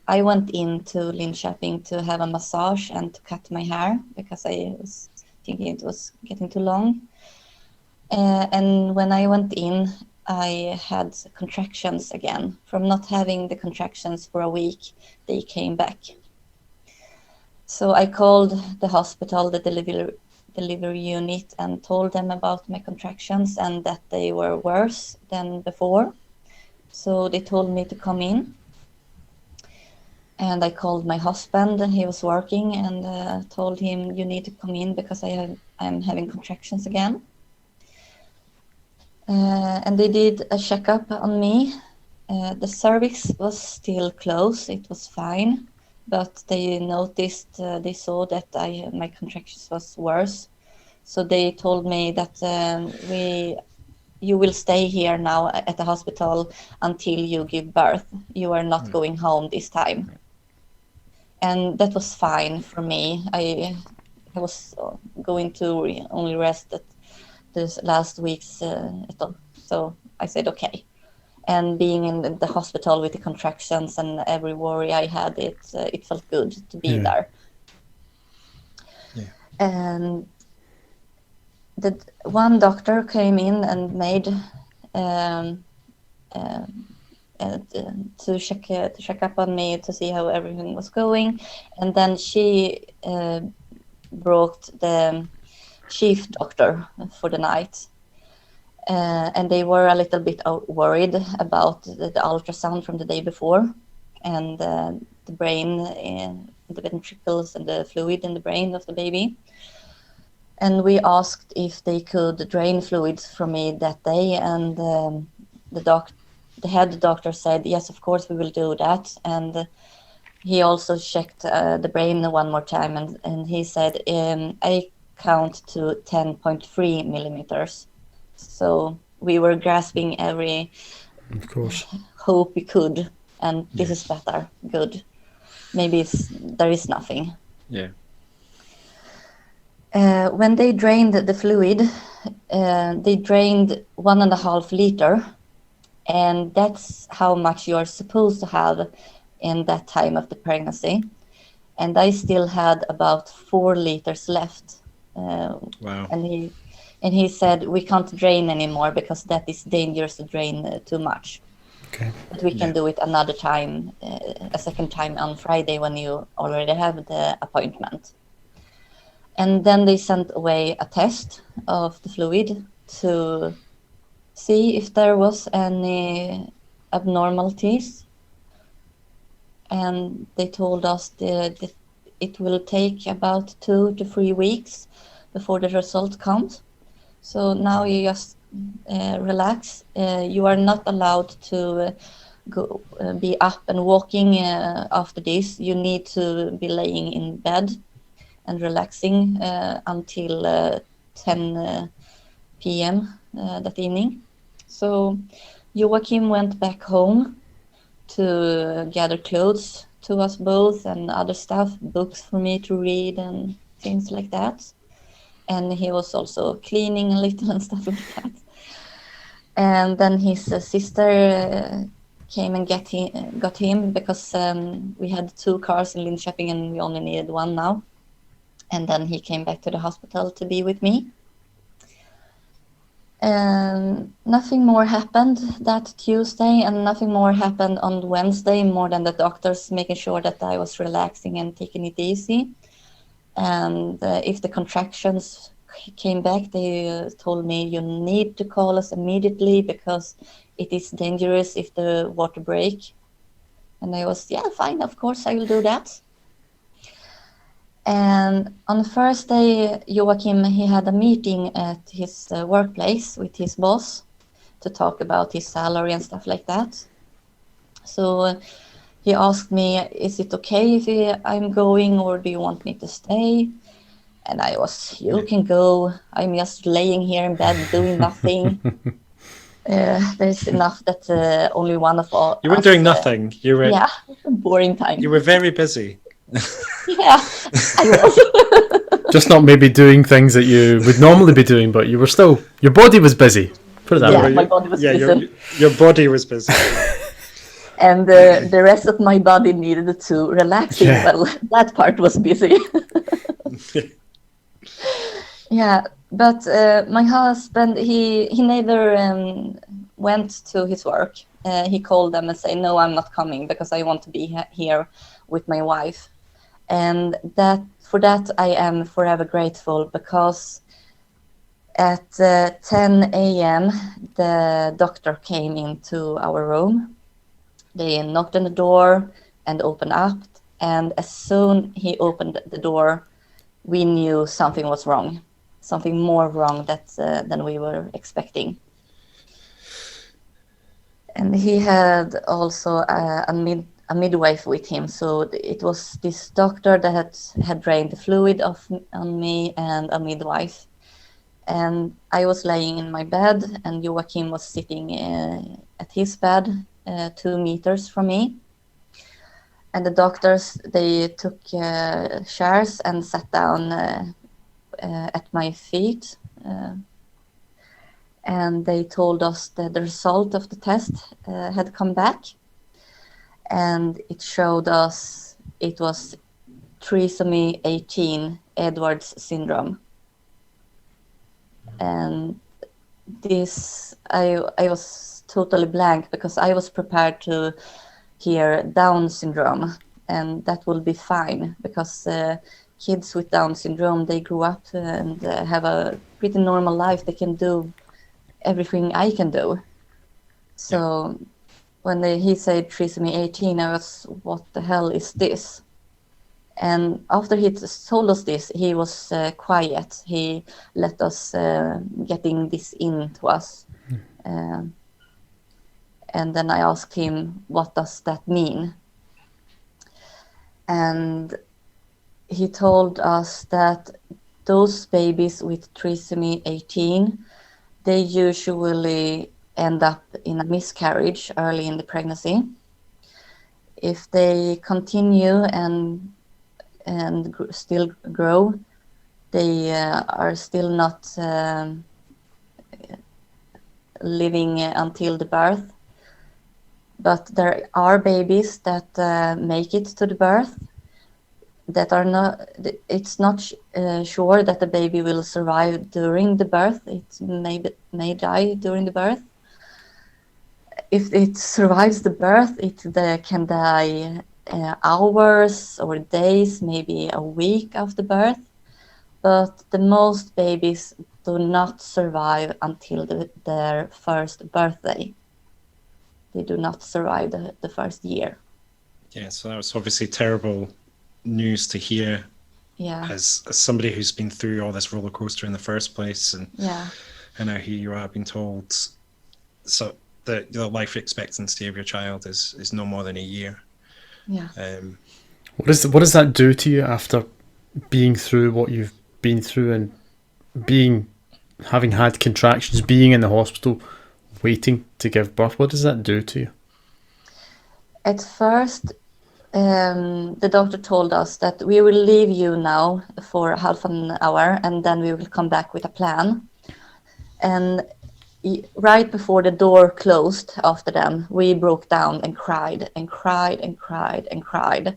I went into Linköping to have a massage and to cut my hair because I was thinking it was getting too long. And when I went in, I had contractions again. From not having the contractions for a week, they came back. So I called the hospital, the delivery unit, and told them about my contractions and that they were worse than before. So they told me to come in. And I called my husband, and he was working, and told him, you need to come in because I'm having contractions again. And they did a checkup on me. The cervix was still closed, it was fine, but they noticed, they saw that my contractions was worse. So they told me that you will stay here now at the hospital until you give birth. You are not going home this time. And that was fine for me. I was going to only rest at this last week's so I said okay. And being in the hospital with the contractions and every worry I had, it felt good to be there. Yeah. And the one doctor came in and made to check up on me to see how everything was going, and then she brought the chief doctor for the night, and they were a little bit worried about the ultrasound from the day before, and the brain, the ventricles, and the fluid in the brain of the baby. And we asked if they could drain fluids from me that day, and the head doctor said, yes, of course we will do that. And he also checked the brain one more time, and he said, I count to 10.3 millimeters. So we were grasping every Of course. hope we could, and this is better, good. Maybe there is nothing. Yeah. When they drained the fluid, they drained 1.5 liter, and that's how much you are supposed to have in that time of the pregnancy. And I still had about 4 liters left. Wow. And he said, we can't drain anymore because that is dangerous to drain too much. Okay. But we can do it another time, a second time on Friday when you already have the appointment. And then they sent away a test of the fluid to see if there was any abnormalities. And they told us that it will take about 2 to 3 weeks before the result comes. So now you just relax. You are not allowed to go be up and walking after this. You need to be laying in bed and relaxing until 10 p.m. That evening. So Joachim went back home to gather clothes to us both and other stuff, books for me to read and things like that. And he was also cleaning a little and stuff like that. And then his sister came and got him because we had 2 cars in Linköping and we only needed 1 now. And then he came back to the hospital to be with me. Nothing more happened that Tuesday, and nothing more happened on Wednesday, more than the doctors making sure that I was relaxing and taking it easy. And if the contractions came back, they told me, you need to call us immediately because it is dangerous if the water break. And I was, yeah, fine, of course I will do that. And on the first day, Joachim, he had a meeting at his workplace with his boss to talk about his salary and stuff like that. So he asked me, is it okay if I'm going or do you want me to stay? And I was, you can go. I'm just laying here in bed doing nothing. There's enough that only one of all. You were doing nothing. You were boring time. You were very busy. Yeah, I was. Just not maybe doing things that you would normally be doing, but you were still, your body was busy. Put it that way. My body was busy. Your body was busy. And the rest of my body needed to relaxing. Yeah. Well, that part was busy. Yeah, but my husband, he never went to his work. He called them and said, no, I'm not coming because I want to be here with my wife. And for that I am forever grateful, because at 10 a.m. the doctor came into our room. They knocked on the door and opened up, and as soon he opened the door, we knew something was wrong, something more wrong than we were expecting. And he had also a midwife with him, so it was this doctor that had drained the fluid on me, and a midwife. And I was laying in my bed, and Joachim was sitting at his bed, 2 meters from me. And the doctors, they took chairs and sat down at my feet. And they told us that the result of the test had come back. And it showed us it was Trisomy 18, Edwards syndrome. And this, I was totally blank, because I was prepared to hear Down syndrome, and that will be fine, because kids with Down syndrome, they grew up and have a pretty normal life. They can do everything I can do. So when he said Trisomy 18, I was, what the hell is this? And after he told us this, he was quiet. He let us getting this into us. And then I asked him, what does that mean? And he told us that those babies with Trisomy 18, they usually end up in a miscarriage early in the pregnancy. If they continue and still grow, they are still not living until the birth. But there are babies that make it to the birth that are not. It's not sure that the baby will survive during the birth. It may die during the birth. If it survives the birth, it can die hours or days, maybe a week after birth. But the most babies do not survive until their first birthday. They do not survive the first year. Yeah, so that was obviously terrible news to hear. Yeah. As somebody who's been through all this roller coaster in the first place, and now here you are being told so that the life expectancy of your child is no more than a year. Yeah. What does that do to you after being through what you've been through, and having had contractions, being in the hospital, waiting to give birth? What does that do to you? At first, the doctor told us that we will leave you now for half an hour, and then we will come back with a plan. And right before the door closed after them, we broke down and cried and cried and cried and cried.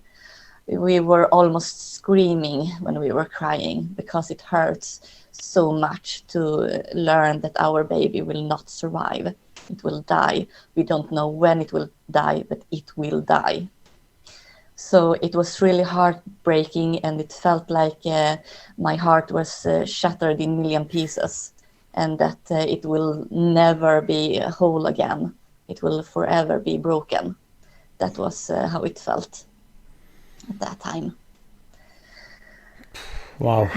We were almost screaming when we were crying, because it hurts so much to learn that our baby will not survive. It will die. We don't know when it will die, but it will die. So it was really heartbreaking, and it felt like my heart was shattered in a million pieces, and that it will never be whole again. It will forever be broken. That was how it felt at that time. Wow.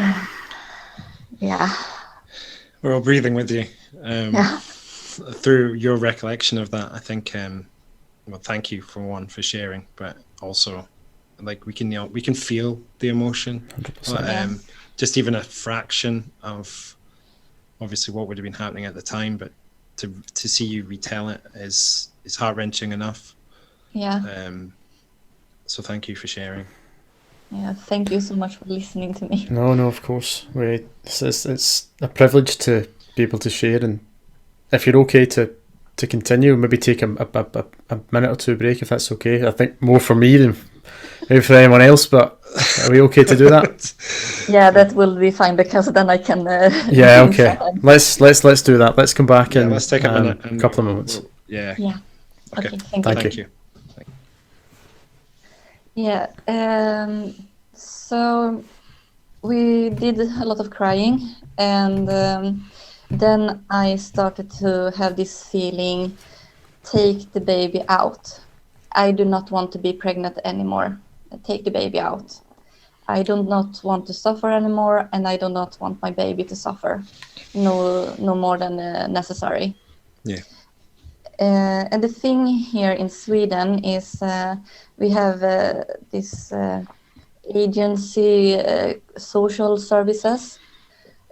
Yeah. We're all breathing with you. Through your recollection of that, I think, well, thank you for sharing, but also, like, we can feel the emotion. Just even a fraction of obviously what would have been happening at the time, but to see you retell it is heart-wrenching enough. Yeah. So thank you for sharing. Yeah, thank you so much for listening to me. No, of course. It's a privilege to be able to share, and if you're okay to continue, maybe take a minute or two break, if that's okay. I think more for me than maybe for anyone else, but are we okay to do that? Yeah, that will be fine, because then I can. Yeah, okay. Let's do that. Let's come back and let's take a minute and a couple of moments. Yeah. Okay. Thank you. Yeah. So we did a lot of crying, and then I started to have this feeling, take the baby out. I do not want to be pregnant anymore. Take the baby out. I do not want to suffer anymore, and I do not want my baby to suffer. No more than necessary. Yeah. And the thing here in Sweden is we have this agency, social services.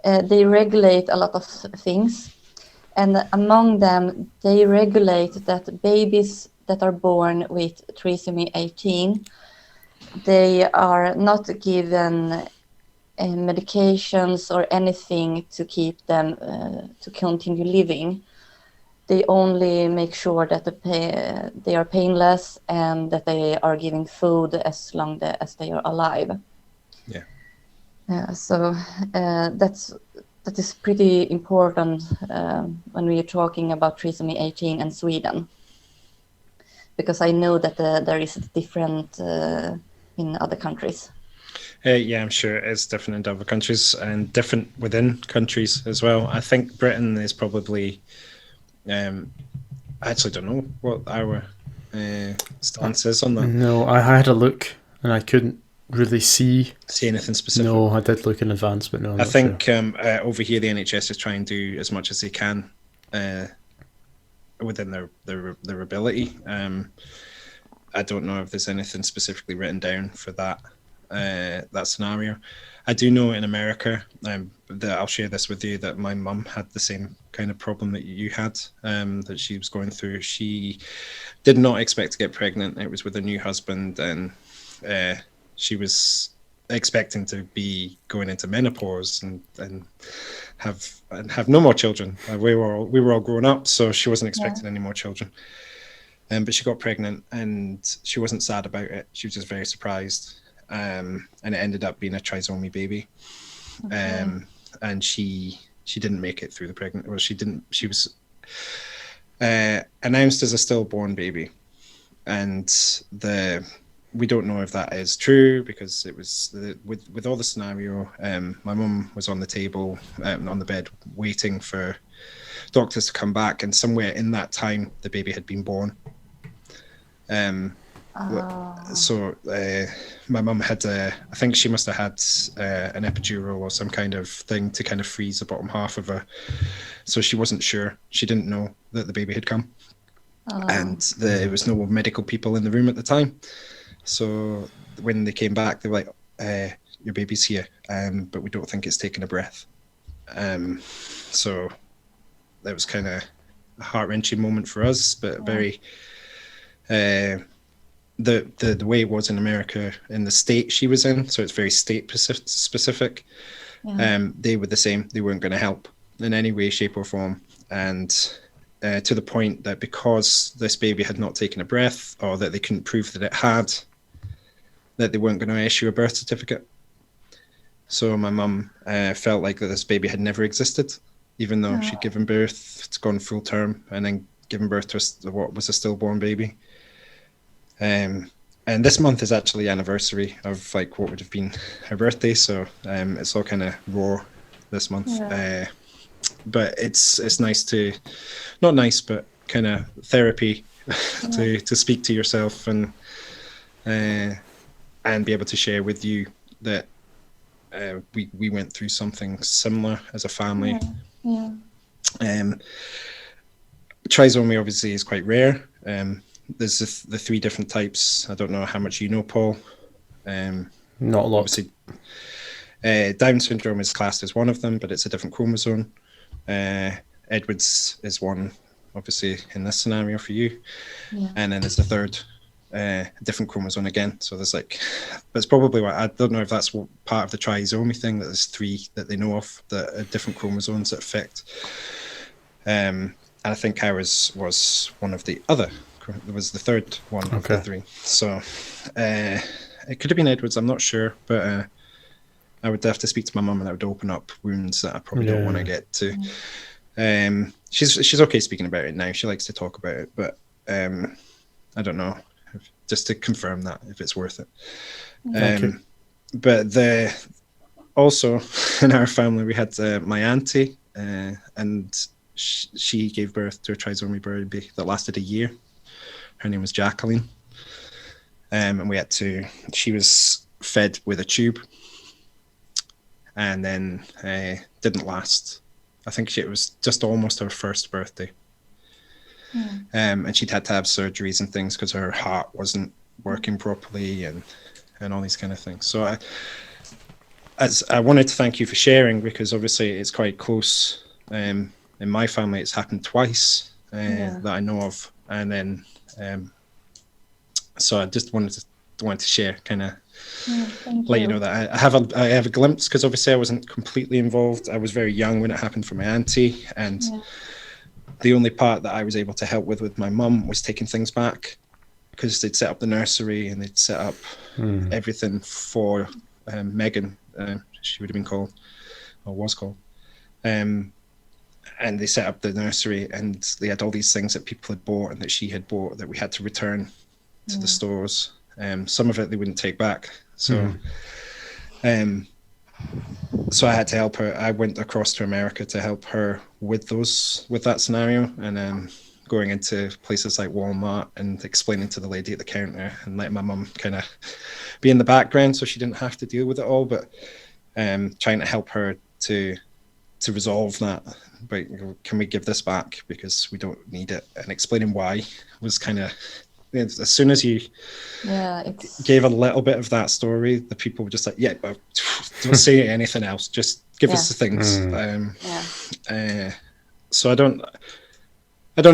They regulate a lot of things. And among them, they regulate that babies that are born with trisomy 18, they are not given medications or anything to keep them to continue living. They only make sure that they are painless and that they are giving food as long as they are alive. Yeah. So that is pretty important when we are talking about trisomy 18 and Sweden, because I know that there is different in other countries. Yeah, I'm sure it's different in other countries and different within countries as well. I think Britain is probably, I actually don't know what our stance is on that. No, I had a look and I couldn't really see anything specific. No, I did look in advance, but no, I'm I not think sure. Over here the NHS is trying to do as much as they can within their ability. I don't know if there's anything specifically written down for that scenario. I do know in America, that I'll share this with you, that my mum had the same kind of problem that you had, that she was going through. She did not expect to get pregnant. It was with a new husband, and she was expecting to be going into menopause and have no more children. We were all grown up, so she wasn't expecting any more children. But she got pregnant, and she wasn't sad about it. She was just very surprised. And it ended up being a trisomy baby. Okay. And she didn't make it through the pregnancy. Well, she didn't. She was announced as a stillborn baby, and we don't know if that is true, because it was with all the scenario. My mum was on the table, on the bed, waiting for doctors to come back, and somewhere in that time, the baby had been born. So my mum had, I think she must have had an epidural or some kind of thing to kind of freeze the bottom half of her. So she wasn't sure. She didn't know that the baby had come. And there was no medical people in the room at the time. So when they came back, they were like, your baby's here, but we don't think it's taken a breath. So that was kind of a heart-wrenching moment for us, but very... the way it was in America, in the state she was in, so it's very state specific. They were the same. They weren't going to help in any way, shape or form. And to the point that because this baby had not taken a breath, or that they couldn't prove that it had, that they weren't going to issue a birth certificate. So my mum felt like that this baby had never existed, even though she'd given birth, it's gone full term, and then given birth to what was a stillborn baby. And this month is actually the anniversary of like what would have been her birthday, so it's all kind of raw this month. But it's nice to, not nice, but kind of therapy to speak to yourself and be able to share with you that we went through something similar as a family. Trisomy obviously is quite rare. There's the three different types. I don't know how much you know, Paul. Not a lot. Obviously, Down syndrome is classed as one of them, but it's a different chromosome. Edwards is one, obviously, in this scenario for you. And then there's the third, different chromosome again. So there's like, that's probably why, I don't know if that's part of the trisomy thing, that there's three that they know of that are different chromosomes that affect. And I think ours was one of the other. It was the third one of the three. So it could have been Edwards, I'm not sure, but I would have to speak to my mum, and that would open up wounds that I probably don't want to get to. She's okay speaking about it now. She likes to talk about it, but I don't know, just to confirm that if it's worth it. but also in our family we had my auntie, and she gave birth to a trisomy baby that lasted a year. Her name was Jacqueline, and she was fed with a tube, and then didn't last. I think it was just almost her first birthday. And she'd had to have surgeries and things because her heart wasn't working properly, and all these kind of things. So I wanted to thank you for sharing, because obviously it's quite close. In my family, it's happened twice that I know of, and then so I just wanted to share, kind of let you know that I have a glimpse, because obviously I wasn't completely involved. I was very young when it happened for my auntie, and the only part that I was able to help with my mum was taking things back, because they'd set up the nursery and they'd set up everything for Megan. She would have been called, or was called. And they set up the nursery, and they had all these things that people had bought and that she had bought that we had to return to the stores. Some of it they wouldn't take back. So so I had to help her. I went across to America to help her with that scenario, and going into places like Walmart and explaining to the lady at the counter, and letting my mum kind of be in the background so she didn't have to deal with it all, but trying to help her to resolve that. But can we give this back because we don't need it? And explaining why was kind of, as soon as you gave a little bit of that story, the people were just like, yeah, but don't say anything else, just give us the things. So I don't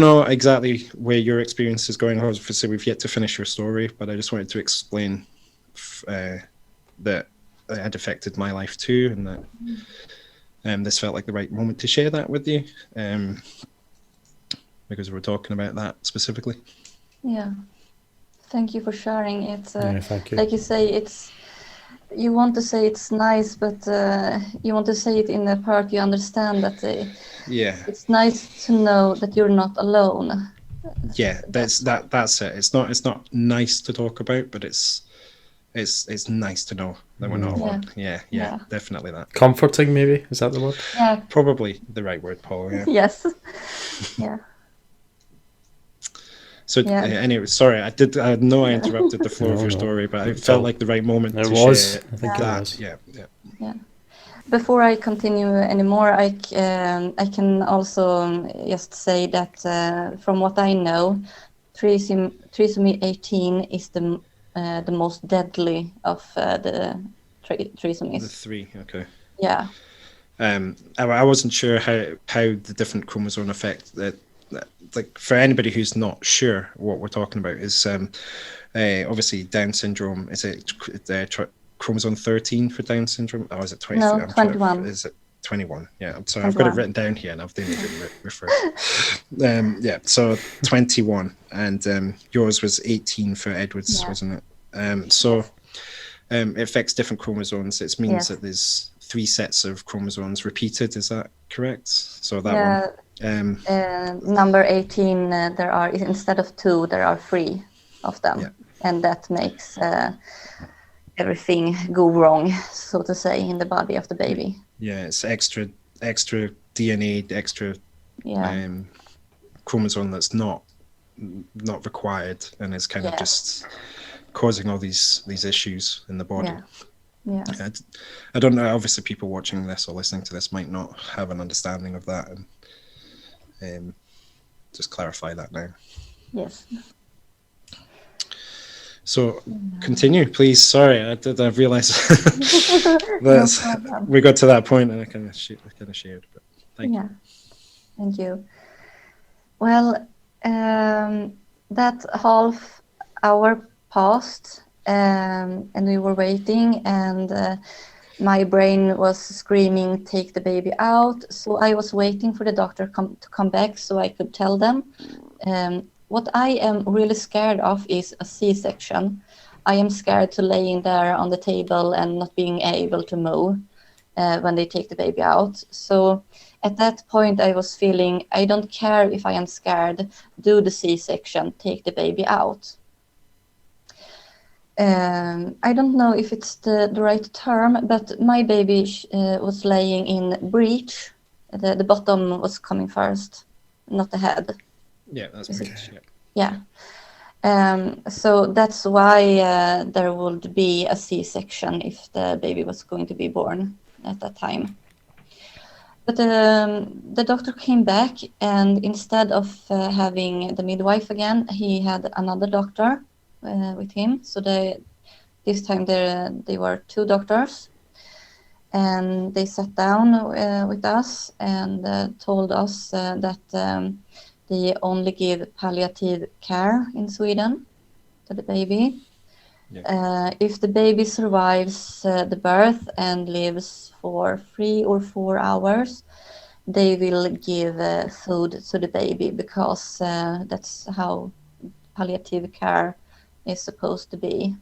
know exactly where your experience is going. Obviously we've yet to finish your story, but I just wanted to explain that it had affected my life too, and that this felt like the right moment to share that with you, because we're talking about that specifically. Yeah, thank you for sharing. It's thank you. Like you say, you want to say it's nice, but you want to say it in a part you understand that. It's nice to know that you're not alone. Yeah, that's it. It's not nice to talk about, but it's nice to know that we're not alone. Yeah, definitely that. Comforting, maybe, is that the word? Yeah, probably the right word, Paul. Yeah. Yes. Yeah. So anyway, sorry, I know I interrupted the flow of your story, but it felt like the right moment to share. I think it was. Yeah. Before I continue anymore, I can also just say that from what I know, trisomy 18 is the most deadly of the trisomies. The three, okay. Yeah. I wasn't sure how the different chromosome affect that. Like, for anybody who's not sure what we're talking about, is obviously Down syndrome. Is it chromosome 13 for Down syndrome? Or is it 20? No, 21. Is it 21? Yeah, I'm sorry, 21. I've got it written down here and I've didn't even refer. So 21, and yours was 18 for Edwards, wasn't it? So it affects different chromosomes. It means that there's 3 sets of chromosomes repeated. Is that correct? So that one. Number 18, there are, instead of 2, there are 3 of them, and that makes everything go wrong, so to say, in the body of the baby. Yeah, it's extra DNA, extra chromosome that's not required, and it's kind of just causing all these issues in the body. I don't know, obviously people watching this or listening to this might not have an understanding of that, and just clarify that now. Yes. So continue, please. Sorry, I realised that we got to that point and I kind of shared, but thank you. Thank you. Well, that half hour passed, and we were waiting, and my brain was screaming, "Take the baby out." So I was waiting for the doctor to come back so I could tell them. What I am really scared of is a C-section. I am scared to laying there on the table and not being able to move when they take the baby out. So at that point I was feeling, I don't care if I am scared, do the C-section, take the baby out. I don't know if it's the right term, but my baby was laying in breech. The bottom was coming first, not the head. Yeah, that's Is it? breech. Yeah. Yeah. So that's why there would be a C-section if the baby was going to be born at that time. But the doctor came back, and instead of having the midwife again, he had another doctor with him. So this time they were two doctors, and they sat down with us and told us that they only give palliative care in Sweden to the baby. Yeah. If the baby survives the birth and lives for 3 or 4 hours, they will give food to the baby, because that's how palliative care is supposed to be,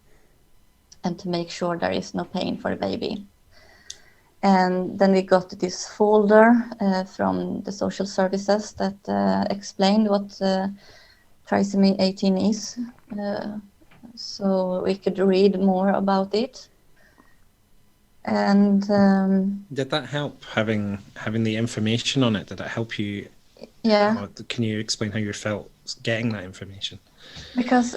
and to make sure there is no pain for the baby. And then we got this folder from the social services that explained what Trisomy 18 is, so we could read more about it. And Did that help, having the information on it? Did it help you? yeah, Or can you explain how you felt getting that information? because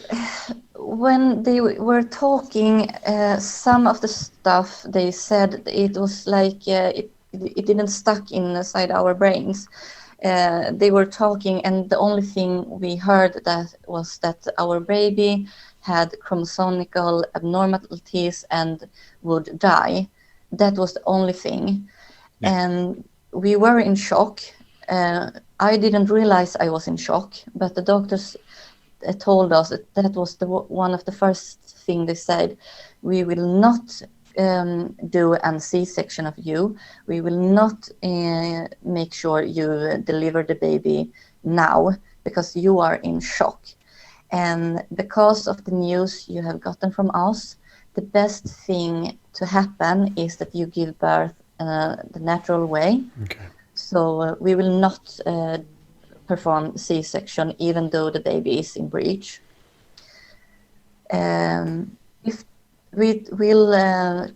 when they were talking, some of the stuff they said, it was like it didn't stuck inside our brains. They were talking, and the only thing we heard that was that our baby had chromosomal abnormalities and would die. That was the only thing. Yeah. And we were in shock. I didn't realize I was in shock, but the doctors told us that was one of the first thing they said. We will not do a C-section of you. We will not make sure you deliver the baby now, because you are in shock. And because of the news you have gotten from us, the best thing to happen is that you give birth the natural way. Okay. So we will not perform C-section, even though the baby is in breech. If we will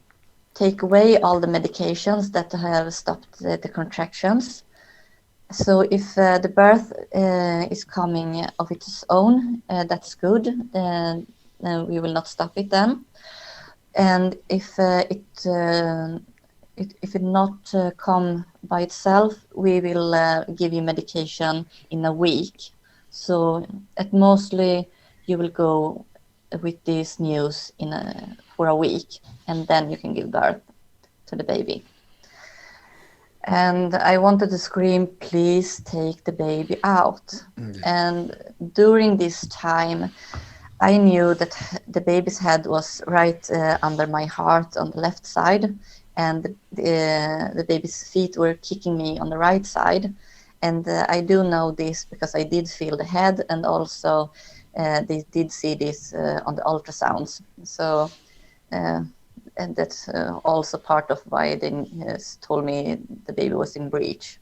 take away all the medications that have stopped the contractions. So if the birth is coming of its own, that's good. We will not stop it then. And if it not come by itself, we will give you medication in a week. So at mostly you will go with this news for a week, and then you can give birth to the baby. And I wanted to scream, please take the baby out. Mm-hmm. And during this time, I knew that the baby's head was right under my heart on the left side, and the baby's feet were kicking me on the right side. And I do know this because I did feel the head, and also they did see this on the ultrasounds. So, and that's also part of why they told me the baby was in breech.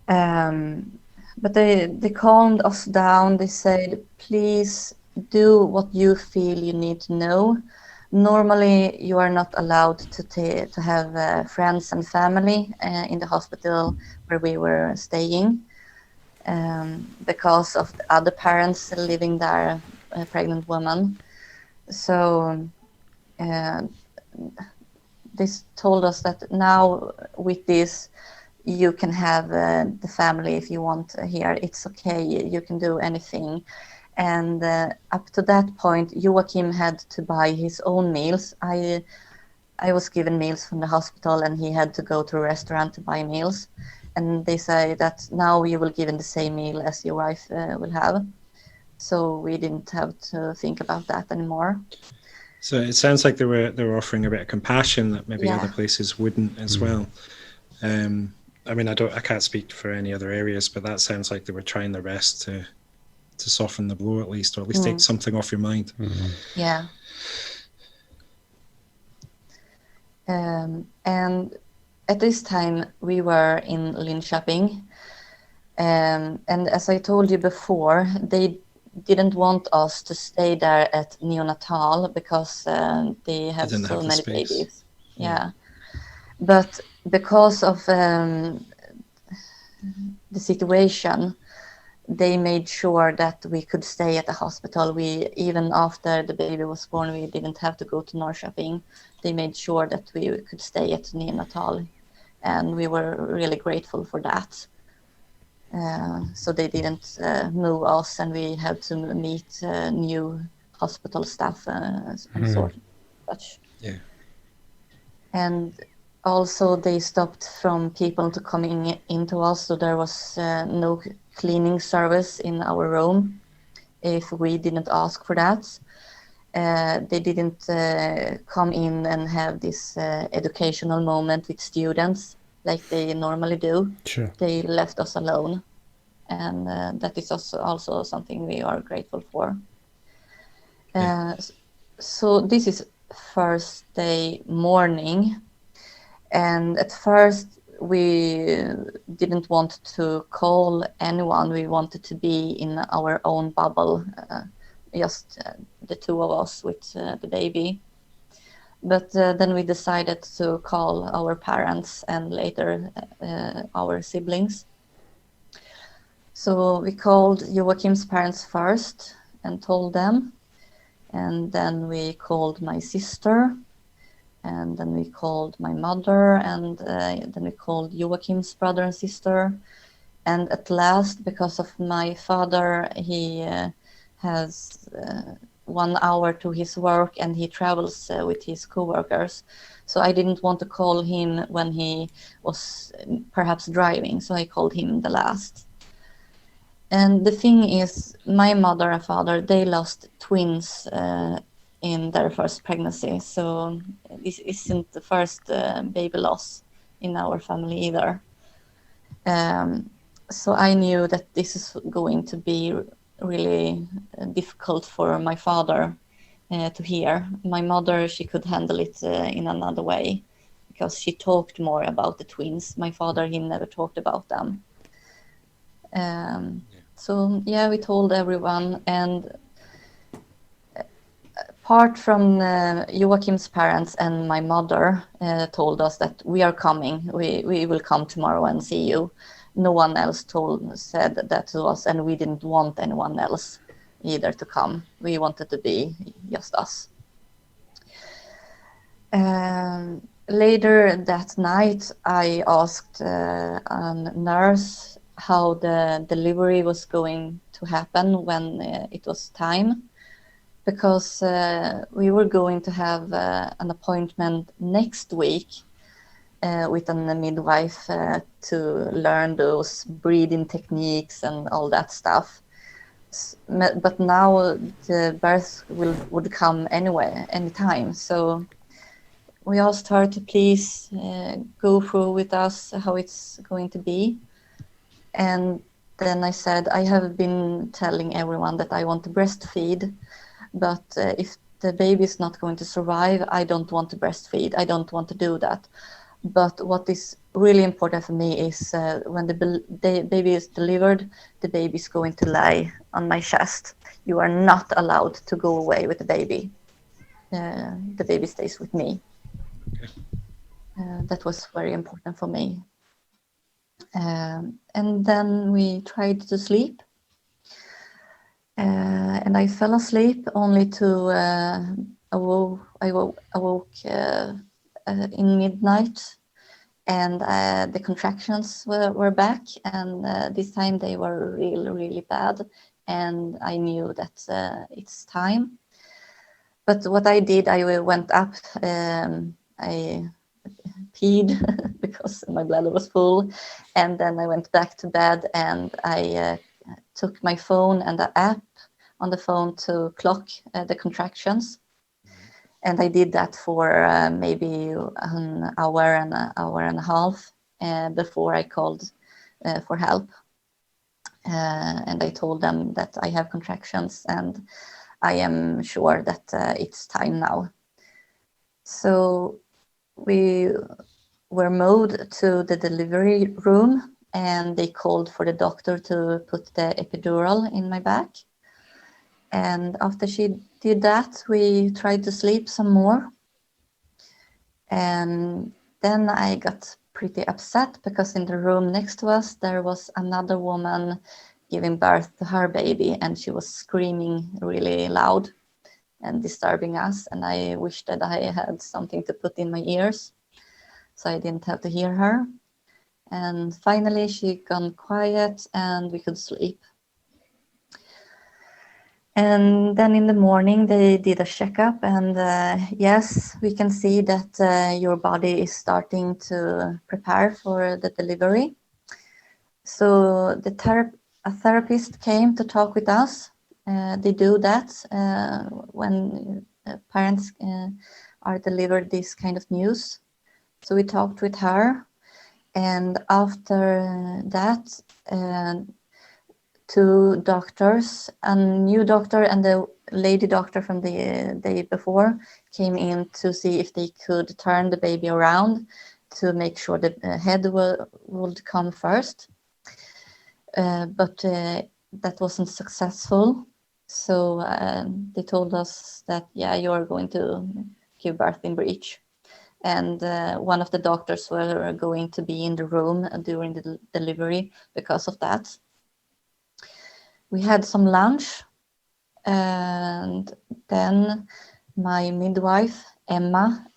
But they calmed us down. They said, please do what you feel you need to know. Normally, you are not allowed to have friends and family in the hospital where we were staying, because of the other parents living there, pregnant women. So they told us that now with this, you can have the family if you want here. It's okay. You can do anything. And up to that point, Joachim had to buy his own meals. I was given meals from the hospital, and he had to go to a restaurant to buy meals. And they say that now you will give him the same meal as your wife will have. So we didn't have to think about that anymore. So it sounds like they were offering a bit of compassion that maybe other places wouldn't as well. I mean, I can't speak for any other areas, but that sounds like they were trying their best to soften the blow, at least, or at least take something off your mind. Mm-hmm. Yeah. And at this time we were in Linköping, and as I told you before, they didn't want us to stay there at neonatal because they have didn't so have the many space. babies. Yeah. But because of the situation, they made sure that we could stay at the hospital. We, even after the baby was born, we didn't have to go to Norrköping. They made sure that we could stay at neonatal, and we were really grateful for that. So they didn't move us, and we had to meet new hospital staff and such. Yeah. And also they stopped from people to coming into us, so there was no cleaning service in our room if we didn't ask for that. They didn't come in and have this educational moment with students like they normally do. Sure. They left us alone, and that is also something we are grateful for. So this is first day morning, and at first we didn't want to call anyone. We wanted to be in our own bubble, just the two of us with the baby. But then we decided to call our parents and later our siblings. So we called Joachim's parents first and told them, and then we called my sister, and then we called my mother, and then we called Joachim's brother and sister. And at last, because of my father, he has 1 hour to his work and he travels with his co-workers. So I didn't want to call him when he was perhaps driving, so I called him the last. And the thing is, my mother and father, they lost twins in their first pregnancy. So this isn't the first baby loss in our family either. So I knew that this is going to be really difficult for my father to hear. My mother, she could handle it in another way because she talked more about the twins. My father, he never talked about them. So yeah, we told everyone, and apart from Joachim's parents and my mother told us that we are coming, we will come tomorrow and see you. No one else said that to us, and we didn't want anyone else either to come. We wanted to be just us. Later that night, I asked a nurse how the delivery was going to happen when it was time, because we were going to have an appointment next week with a midwife to learn those breathing techniques and all that stuff. But now the birth would come anyway, anytime. So we asked her to please go through with us how it's going to be. And then I said, I have been telling everyone that I want to breastfeed, but if the baby is not going to survive, I don't want to breastfeed. I don't want to do that. But what is really important for me is when the baby is delivered, the baby is going to lie on my chest. You are not allowed to go away with the baby. The baby stays with me. That was very important for me. And then we tried to sleep. And I fell asleep only to I awoke in midnight, and the contractions were back, and this time they were really, really bad, and I knew that it's time. But what I did, I went up, I peed because my bladder was full, and then I went back to bed, and I took my phone and the app on the phone to clock the contractions. And I did that for maybe an hour and a half before I called for help. And I told them that I have contractions and I am sure that it's time now. So we were moved to the delivery room, and they called for the doctor to put the epidural in my back. And after she did that, we tried to sleep some more. And then I got pretty upset because in the room next to us, there was another woman giving birth to her baby, and she was screaming really loud and disturbing us. And I wished that I had something to put in my ears so I didn't have to hear her. And finally, she gone quiet and we could sleep. And then in the morning, they did a checkup, and yes, we can see that your body is starting to prepare for the delivery. So a therapist came to talk with us. They do that when parents are delivered this kind of news. So we talked with her, and after that, two doctors, a new doctor and the lady doctor from the day before, came in to see if they could turn the baby around to make sure the head would come first. But that wasn't successful. So they told us that, yeah, you're going to give birth in breech. And one of the doctors were going to be in the room during the delivery because of that. We had some lunch, and then my midwife, Emma,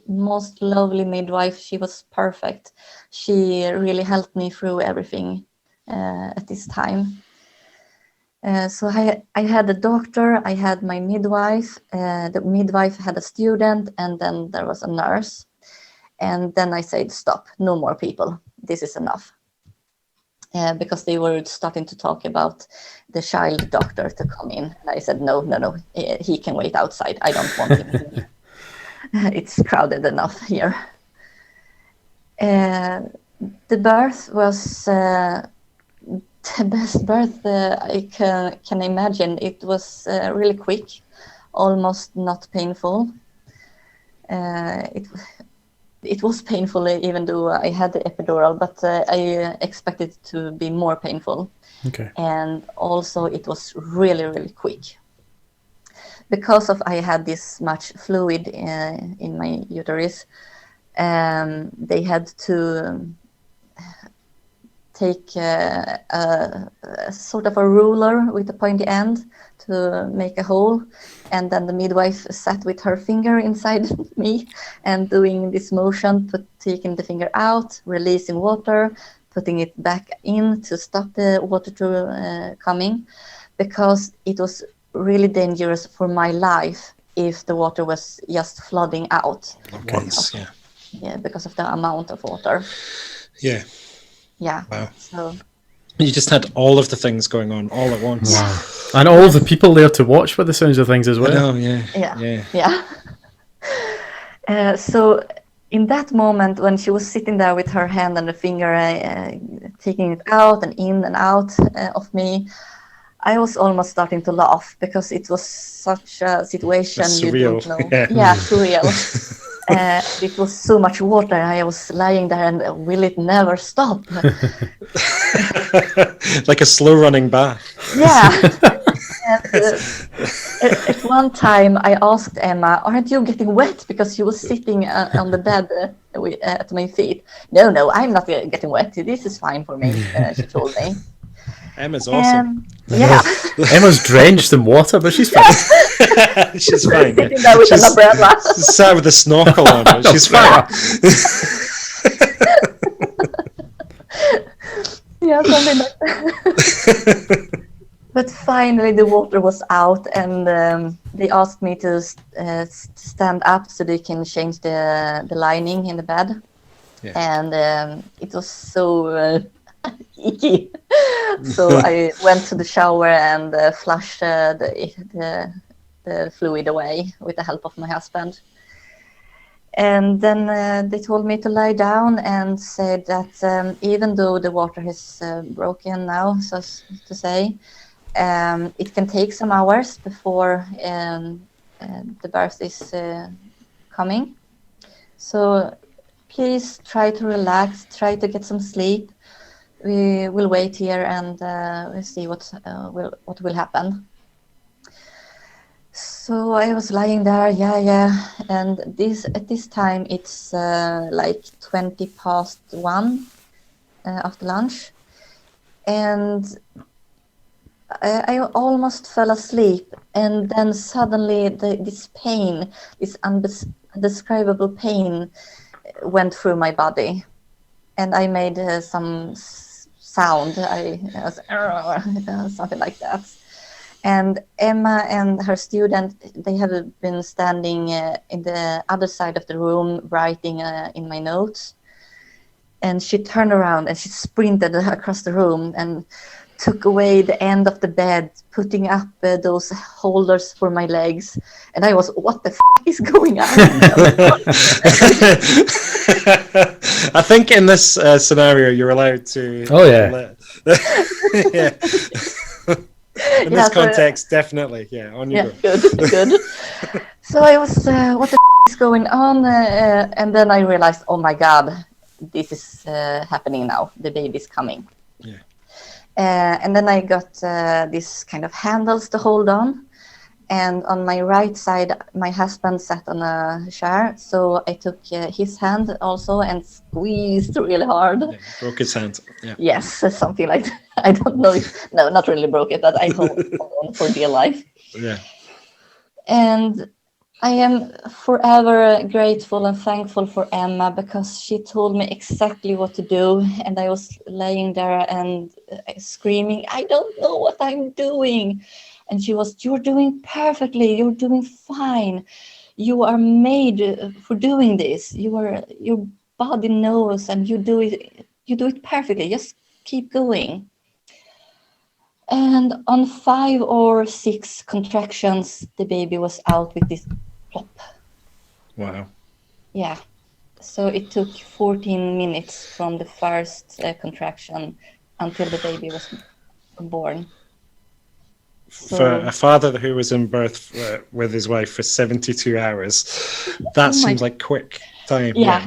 most lovely midwife, she was perfect. She really helped me through everything at this time. So I had a doctor, I had my midwife, the midwife had a student, and then there was a nurse. And then I said, stop, no more people, this is enough. Because they were starting to talk about the child doctor to come in. And I said, no, he can wait outside. I don't want him in. It's crowded enough here. The birth was the best birth I can imagine. It was really quick, almost not painful. It was painful even though I had the epidural, but I expected it to be more painful. Okay. And also it was really, really quick. Because of I had this much fluid in my uterus, they had to take a sort of a ruler with a pointy end to make a hole, and then the midwife sat with her finger inside me and doing this motion, taking the finger out, releasing water, putting it back in to stop the water to coming, because it was really dangerous for my life if the water was just flooding out. Okay. Yeah, because of the amount of water. Yeah. Yeah. Wow. So you just had all of the things going on all at once. Wow. And all the people there to watch by the sounds of things as well. I know, yeah. So in that moment when she was sitting there with her hand and the finger taking it out and in and out of me, I was almost starting to laugh because it was such a situation you don't know. Yeah, surreal. It was so much water. I was lying there and will it never stop? Like a slow running bath. Yeah. And, at one time I asked Emma, aren't you getting wet? Because she was sitting on the bed at my feet. No, I'm not getting wet. This is fine for me, she told me. Emma's awesome. Yeah. Emma's drenched in water, but she's fine. She's fine. Sitting there with an umbrella. Sat with a snorkel on, but she's fine. Yeah, something like that. But finally the water was out, and they asked me to stand up so they can change the lining in the bed. Yeah. And it was so icky. So I went to the shower and flushed the fluid away with the help of my husband. And then they told me to lie down and said that even though the water is broken now, so to say, it can take some hours before the birth is coming. So please try to relax, try to get some sleep. We will wait here and we'll see what will happen. So I was lying there, and at this time it's like 1:20 after lunch, and I almost fell asleep, and then suddenly this pain, this undescribable pain, went through my body, and I made some sound. I was something like that. And Emma and her student, they have been standing in the other side of the room writing in my notes. And she turned around and she sprinted across the room and took away the end of the bed, putting up those holders for my legs. And I was, what the is going on? I think in this scenario, you're allowed to. Oh, yeah. Yeah. In this context, definitely. Yeah, on you go. Good. So I was, what the is going on? And then I realized, oh my God, this is happening now. The baby's coming. Yeah. And then I got this kind of handles to hold on. And on my right side, my husband sat on a chair. So I took his hand also and squeezed really hard. Yeah, broke his hand. Yeah. Yes, something like that. I don't know no, not really broke it, but I hold on for dear life. Yeah. And I am forever grateful and thankful for Emma, because she told me exactly what to do. And I was laying there and screaming, I don't know what I'm doing. And she was, you're doing perfectly. You're doing fine. You are made for doing this. Your body knows, and you do it perfectly. Just keep going. And on 5 or 6 contractions, the baby was out with this plop. Wow. Yeah. So it took 14 minutes from the first contraction until the baby was born. For a father who was in birth with his wife for 72 hours, that seems like quick time. Yeah.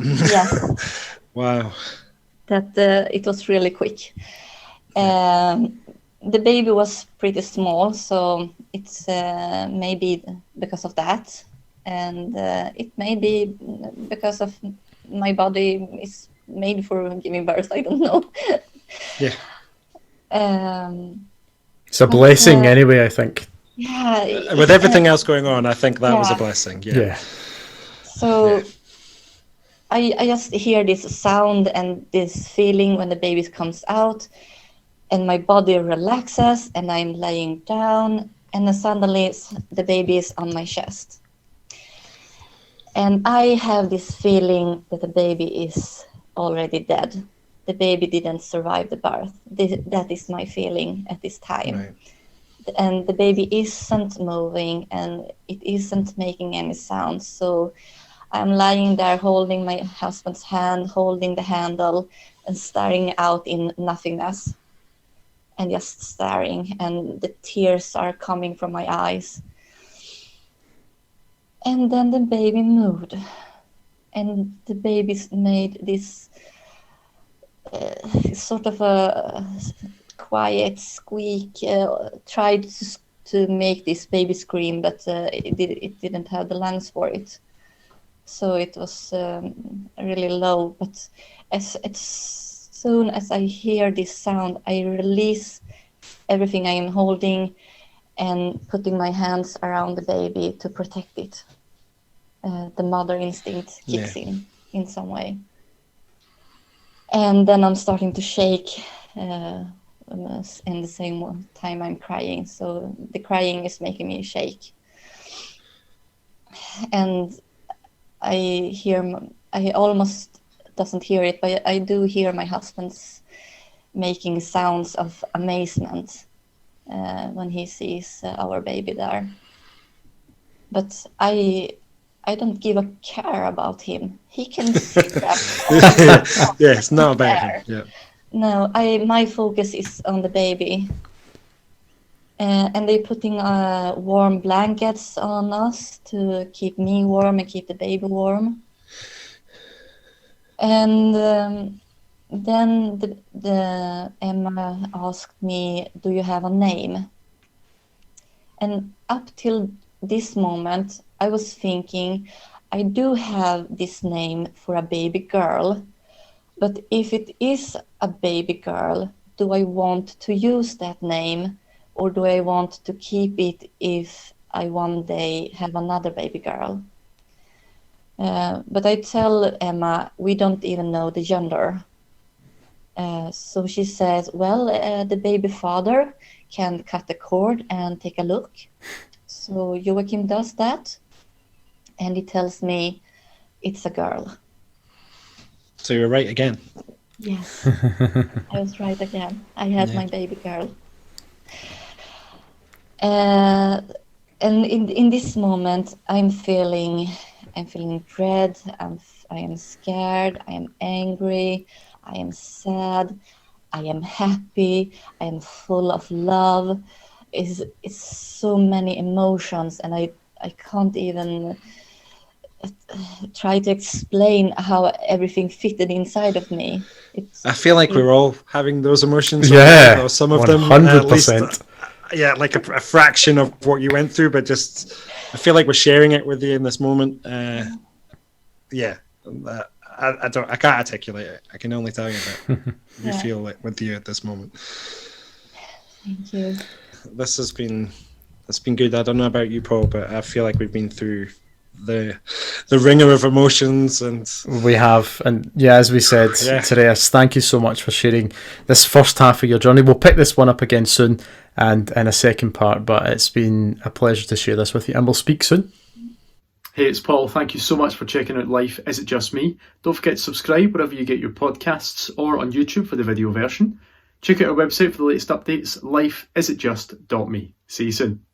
Wow. That it was really quick. The baby was pretty small, so it's maybe because of that, and it may be because of my body is made for giving birth. I don't know. Yeah. It's a blessing anyway, I think. Yeah. With everything else going on, I think that was a blessing. Yeah. So I just hear this sound and this feeling when the baby comes out, and my body relaxes, and I'm laying down, and then suddenly the baby is on my chest. And I have this feeling that the baby is already dead. The baby didn't survive the birth. That is my feeling at this time. Right. And the baby isn't moving, and it isn't making any sounds. So I'm lying there holding my husband's hand, holding the handle, and staring out in nothingness. And just staring, and the tears are coming from my eyes. And then the baby moved, and the baby's made this sort of a quiet squeak. Tried to make this baby scream, but it didn't have the lungs for it. So it was really low. But as soon as I hear this sound, I release everything I am holding and putting my hands around the baby to protect it. The mother instinct kicks in some way. And then I'm starting to shake in the same time I'm crying. So the crying is making me shake. And I almost doesn't hear it, but I do hear my husband's making sounds of amazement when he sees our baby there. But I don't give a care about him. He can scrap. Yeah, it's not about him. Yeah. No, my focus is on the baby. And they're putting warm blankets on us to keep me warm and keep the baby warm. And then the Emma asked me, "Do you have a name?" And up till this moment, I was thinking, I do have this name for a baby girl, but if it is a baby girl, do I want to use that name, or do I want to keep it if I one day have another baby girl? But I tell Emma, we don't even know the gender. So she says, well, the baby father can cut the cord and take a look. So Joachim does that, and he tells me it's a girl. So you're right again. Yes, I was right again. I had my baby girl. And in this moment, I'm feeling dread. I am scared. I am angry. I am sad. I am happy. I am full of love. It's so many emotions, and I can't even try to explain how everything fitted inside of me. I feel like we're all having those emotions. Yeah, or some of them, 100%. at least. Yeah, like a fraction of what you went through, but just I feel like we're sharing it with you in this moment. I can't articulate it. I can only tell you that we feel it with you at this moment. Thank you. It's been good. I don't know about you, Paul, but I feel like we've been through the ringer of emotions, and we have. And yeah, as we said, Therese, thank you so much for sharing this first half of your journey. We'll pick this one up again soon and in a second part, but it's been a pleasure to share this with you, and we'll speak soon. Hey, it's Paul. Thank you so much for checking out Life Is It Just Me? Don't forget to subscribe wherever you get your podcasts, or on YouTube for the video version. Check out our website for the latest updates, lifeisitjust.me. See you soon.